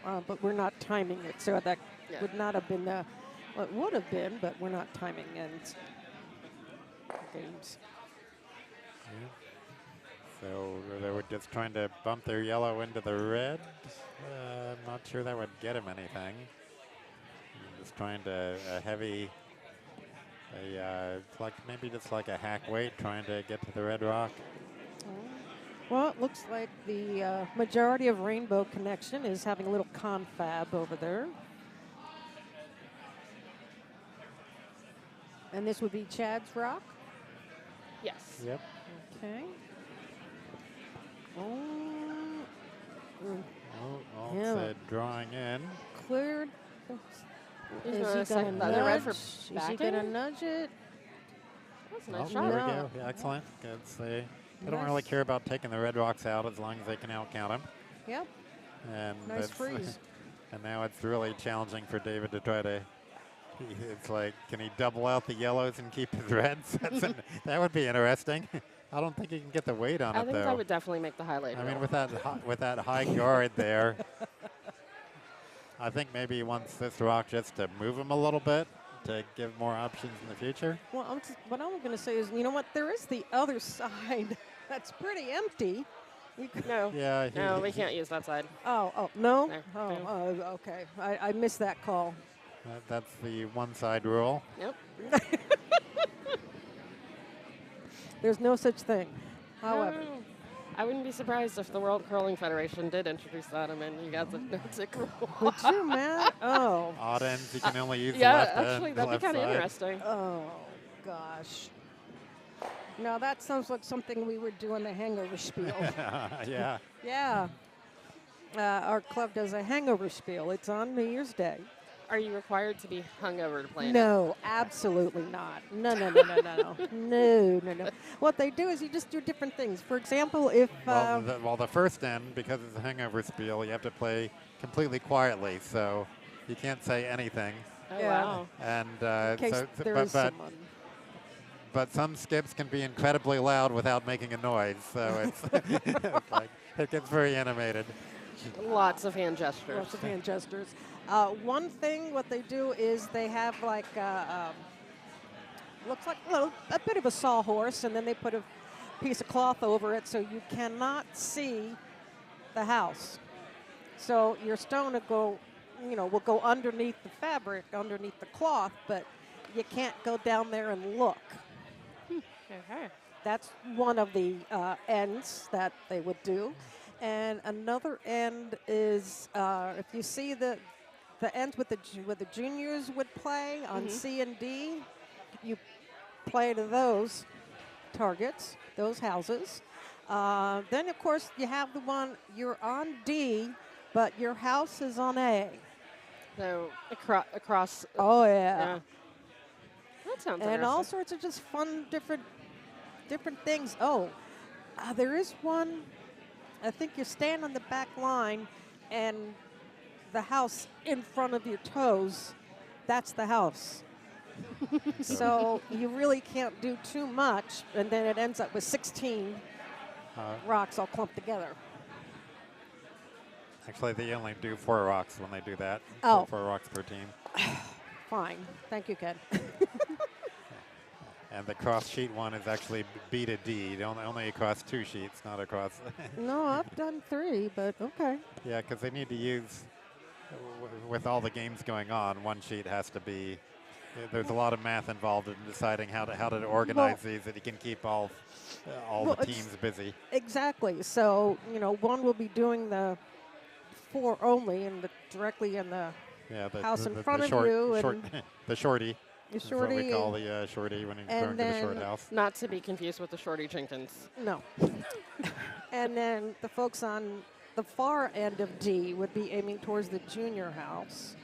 but we're not timing it, so that would not have been, well, it would have been, but we're not timing ends games. So they were just trying to bump their yellow into the red. I'm not sure that would get him anything. Just trying to like maybe just like a hack weight, trying to get to the red rock. Well, it looks like the majority of Rainbow Connection is having a little confab over there. And this would be Chad's rock? Yes. Yep. Okay. Yeah. Drawing in. Cleared. Is he going to nudge? Is he going to nudge it? That's a nice Oh, shot. there we go. Yeah, excellent. They don't really care about taking the red rocks out as long as they can outcount them. Yep. And Nice freeze. And now it's really challenging for David to try to. It's like, can he double out the yellows and keep his reds? That would be interesting. I don't think he can get the weight on it, though. I think that would definitely make the highlight. I mean, with that high guard there, I think maybe he wants this rock just to move him a little bit to give more options in the future. Well, what I'm going to say is, you know what? There is the other side that's pretty empty. No. Yeah. No, we can't use that side. Oh, no? There. Oh, okay. I missed that call. That's the one side rule. Yep. There's no such thing. However. No. I wouldn't be surprised if the World Curling Federation did introduce that. I mean, you got the no-tick rule. Would you, man? Oh. Odd ends, you can only use the Yeah, left actually, end, that'd be left kind of side. interesting. Oh, gosh. Now, that sounds like something we would do in the hangover spiel. Yeah. Yeah. Our club does a hangover spiel. It's on New Year's Day. Are you required to be hungover to play? No, absolutely not. No. No. What they do is you just do different things. For example, if Well, the first end, because it's a hangover spiel, you have to play completely quietly, so you can't say anything. Oh, Yeah. wow. And in case there is someone. but some skips can be incredibly loud without making a noise, so it's like, it gets very animated. Lots of hand gestures. Lots of hand gestures. One thing, what they do is they have like looks like a bit of a sawhorse, and then they put a piece of cloth over it so you cannot see the house. So your stone will go underneath the fabric, underneath the cloth, but you can't go down there and look. Okay. That's one of the ends that they would do. And another end is if you see the ends with the juniors would play on C and D, you play to those targets, those houses. Then, of course, you have the one you're on D, but your house is on A. So across. Oh, yeah. That sounds And interesting. all sorts of just fun, different things. Oh, there is one. I think you stand on the back line, and the house in front of your toes, that's the house. So you really can't do too much, and then it ends up with 16 rocks all clumped together. Actually, they only do 4 rocks when they do that. Oh. 4 rocks per team. Fine. Thank you, Ken. And the cross sheet one is actually B to D. Only across 2 sheets, not across. No, I've done 3, but okay. Yeah, because they need to use, with all the games going on, one sheet has to be. There's a lot of math involved in deciding how to organize these, that you can keep all the teams busy. Exactly. So one will be doing the 4 only, and directly in the house in front of you, and the shorty. The That's what we call the shorty when you're going to the short house. Not to be confused with the Shorty Jenkins. No. And then the folks on the far end of D would be aiming towards the junior house.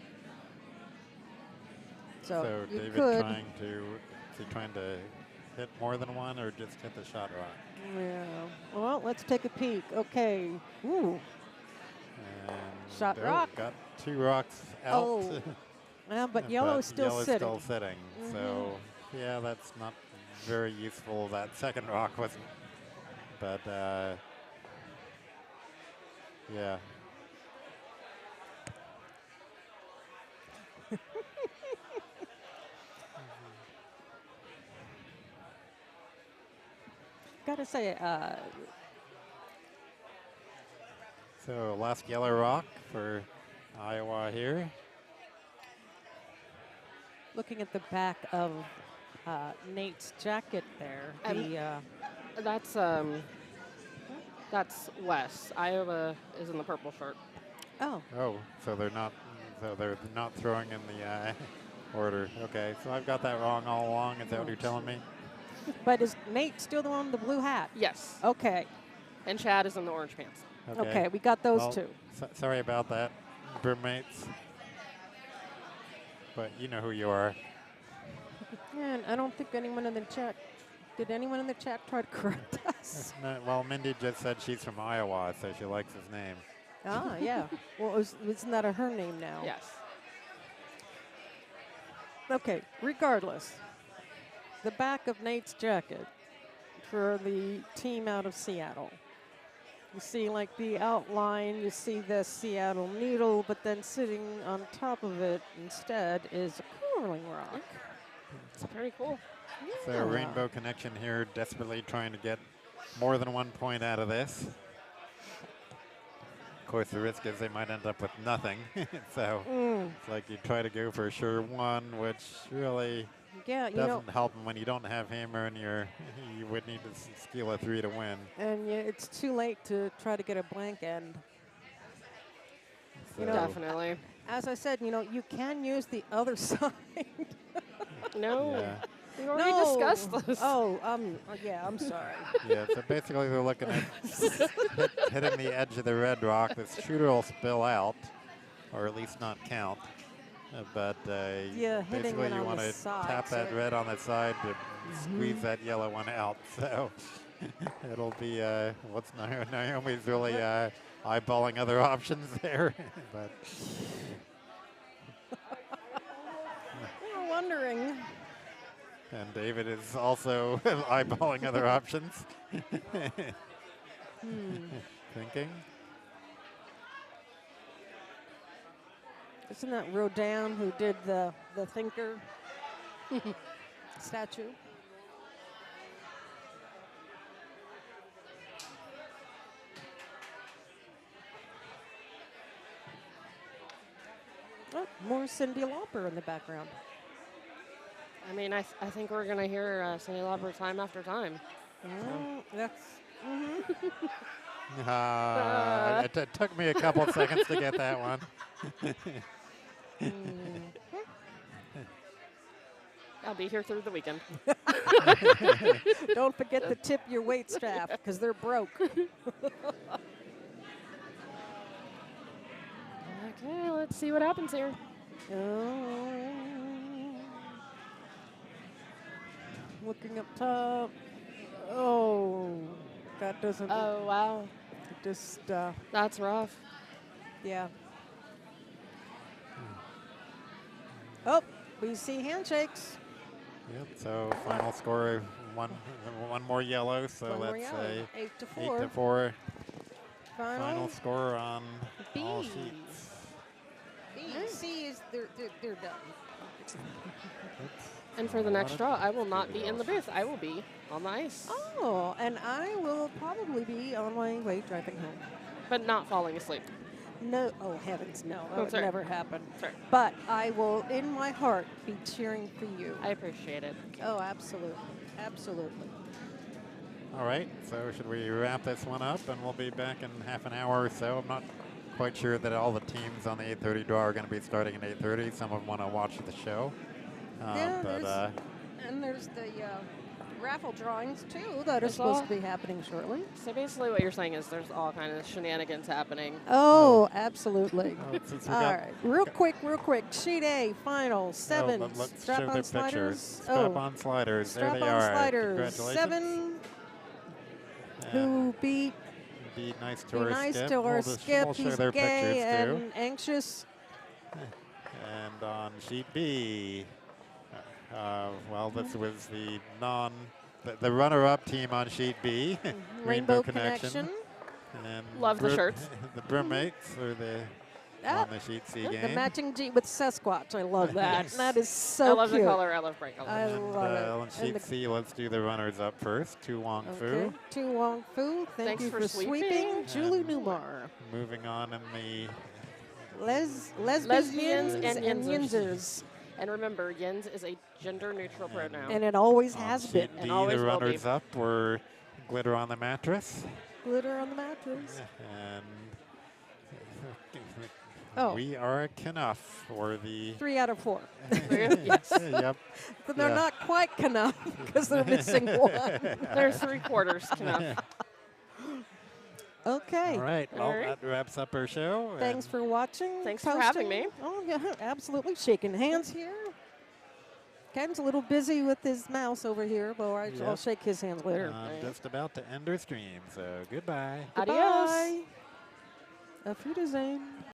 So you David could. is he trying to hit more than one or just hit the shot rock? Yeah. Well, let's take a peek. Okay. Ooh. And Shot rock. Got 2 rocks out. Oh. Yeah, but yellow's still yellow's sitting. still sitting. So, yeah, that's not very useful. That second rock wasn't. But, yeah. gotta say, So last yellow rock for Iowa here. looking at the back of Nate's jacket there, that's Wes. Iowa is in the purple shirt. oh, So they're not throwing in the order. Okay, so I've got that wrong all along. Is that what you're telling me? but is Nate still the one with the blue hat? Yes. Okay, And Chad is in the orange pants. okay, we got those Well, two. Sorry about that, Broommates. But you know who you are. And I don't think anyone in the chat, did anyone in the chat try to correct us? Well, Mindy just said she's from Iowa, so she likes his name. Ah, yeah. Well, isn't that her name now? Yes. Okay, regardless, the back of Nate's jacket for the team out of Seattle. You see like the outline, you see the Seattle needle, but then sitting on top of it instead is a curling rock. It's very cool. So Yeah. Rainbow Connection here desperately trying to get more than 1 point out of this. Of course, the risk is they might end up with nothing. So it's like you try to go for a sure one, which really Yeah, you know, doesn't help them when you don't have hammer and you would need to steal a 3 to win. and it's too late to try to get a blank end. So Definitely. As I said, you know, you can use the other side. No. Yeah. We already discussed this. Oh, yeah, I'm sorry. Yeah, so basically they're looking at hitting the edge of the red rock. This shooter will spill out, or at least not count. But Yeah, hitting basically it you on want the to side, tap that so- red on the side to squeeze that yellow one out. So it'll be, what's Naomi's really eyeballing other options there. But We were wondering. and David is also eyeballing other options. Thinking. Isn't that Rodin who did the thinker statue? Oh, more Cyndi Lauper in the background. I mean, I think we're going to hear Cyndi Lauper time after time. That's It took me a couple seconds to get that one. I'll be here through the weekend. Don't forget to tip your wait staff because they're broke. Okay, let's see what happens here. Looking up top. Oh, that doesn't. Oh, wow. Just That's rough. yeah. Oh, we see handshakes. Yep, so final score, one more yellow, so One more let's yellow. say 8-4. 8-4. Final. Final score on all B. sheets. B. C is they're done. And for the next draw, I will not be in the booth. I will be on the ice, Oh, and I will probably be on my way driving home. but not falling asleep. No, oh heavens, no, that Oh, would sorry. never happen. Sorry. But I will, in my heart, be cheering for you. I appreciate it. Oh, absolutely, absolutely. All right, so should we wrap this one up, and we'll be back in half an hour or so. I'm not quite sure that all the teams on the 8:30 draw are going to be starting at 8:30. Some of them want to watch the show. Yeah, and there's the raffle drawings too that are It's supposed all- to be happening shortly. So basically what you're saying is there's all kind of shenanigans happening. Oh, absolutely. Since we All got- right, real quick. Sheet A, final, 7. let's show Strap-on their sliders. pictures. Strap-on sliders. There they Strap-on are. sliders. Congratulations. 7, And who beat be nice to Be our nice Skip. to our We'll just- Skip. We'll show He's their gay pictures and too. anxious. And on sheet B, well, this was the the runner-up team on sheet B, Rainbow Connection. And Love the shirts. The Broommates, or the on the sheet C game. The matching G with Sasquatch. I love that. Yes. That is so I love cute. the color. I love bright colors. I love it. On sheet C, let's do the runners up first. To Wong Okay. Fu. To Wong Fu. Thank Thanks you for for sweeping. sweeping. Julie Newmar. Moving on in the Lesbiyinz and and Yinzers. Yinzers. And remember, Yinz is a gender-neutral pronoun. And it always on has sheet been. D, And always the will be. runners up were Glitter on the Mattress. Glitter on the mattress. And Oh. we are Knuff for the 3 out of 4. Yes. Yep. But they're Yeah. not quite enough because they're missing one. They're 3/4 enough. Okay. All right. Well, All right. that wraps up our show. Thanks for watching. Thanks for having me. Oh, yeah, absolutely. Shaking hands here. Ken's a little busy with his mouse over here, but I'll Yep. shake his hands later. I'm just about to end our stream, so goodbye. Adios. Bye. Auf Wiedersehen.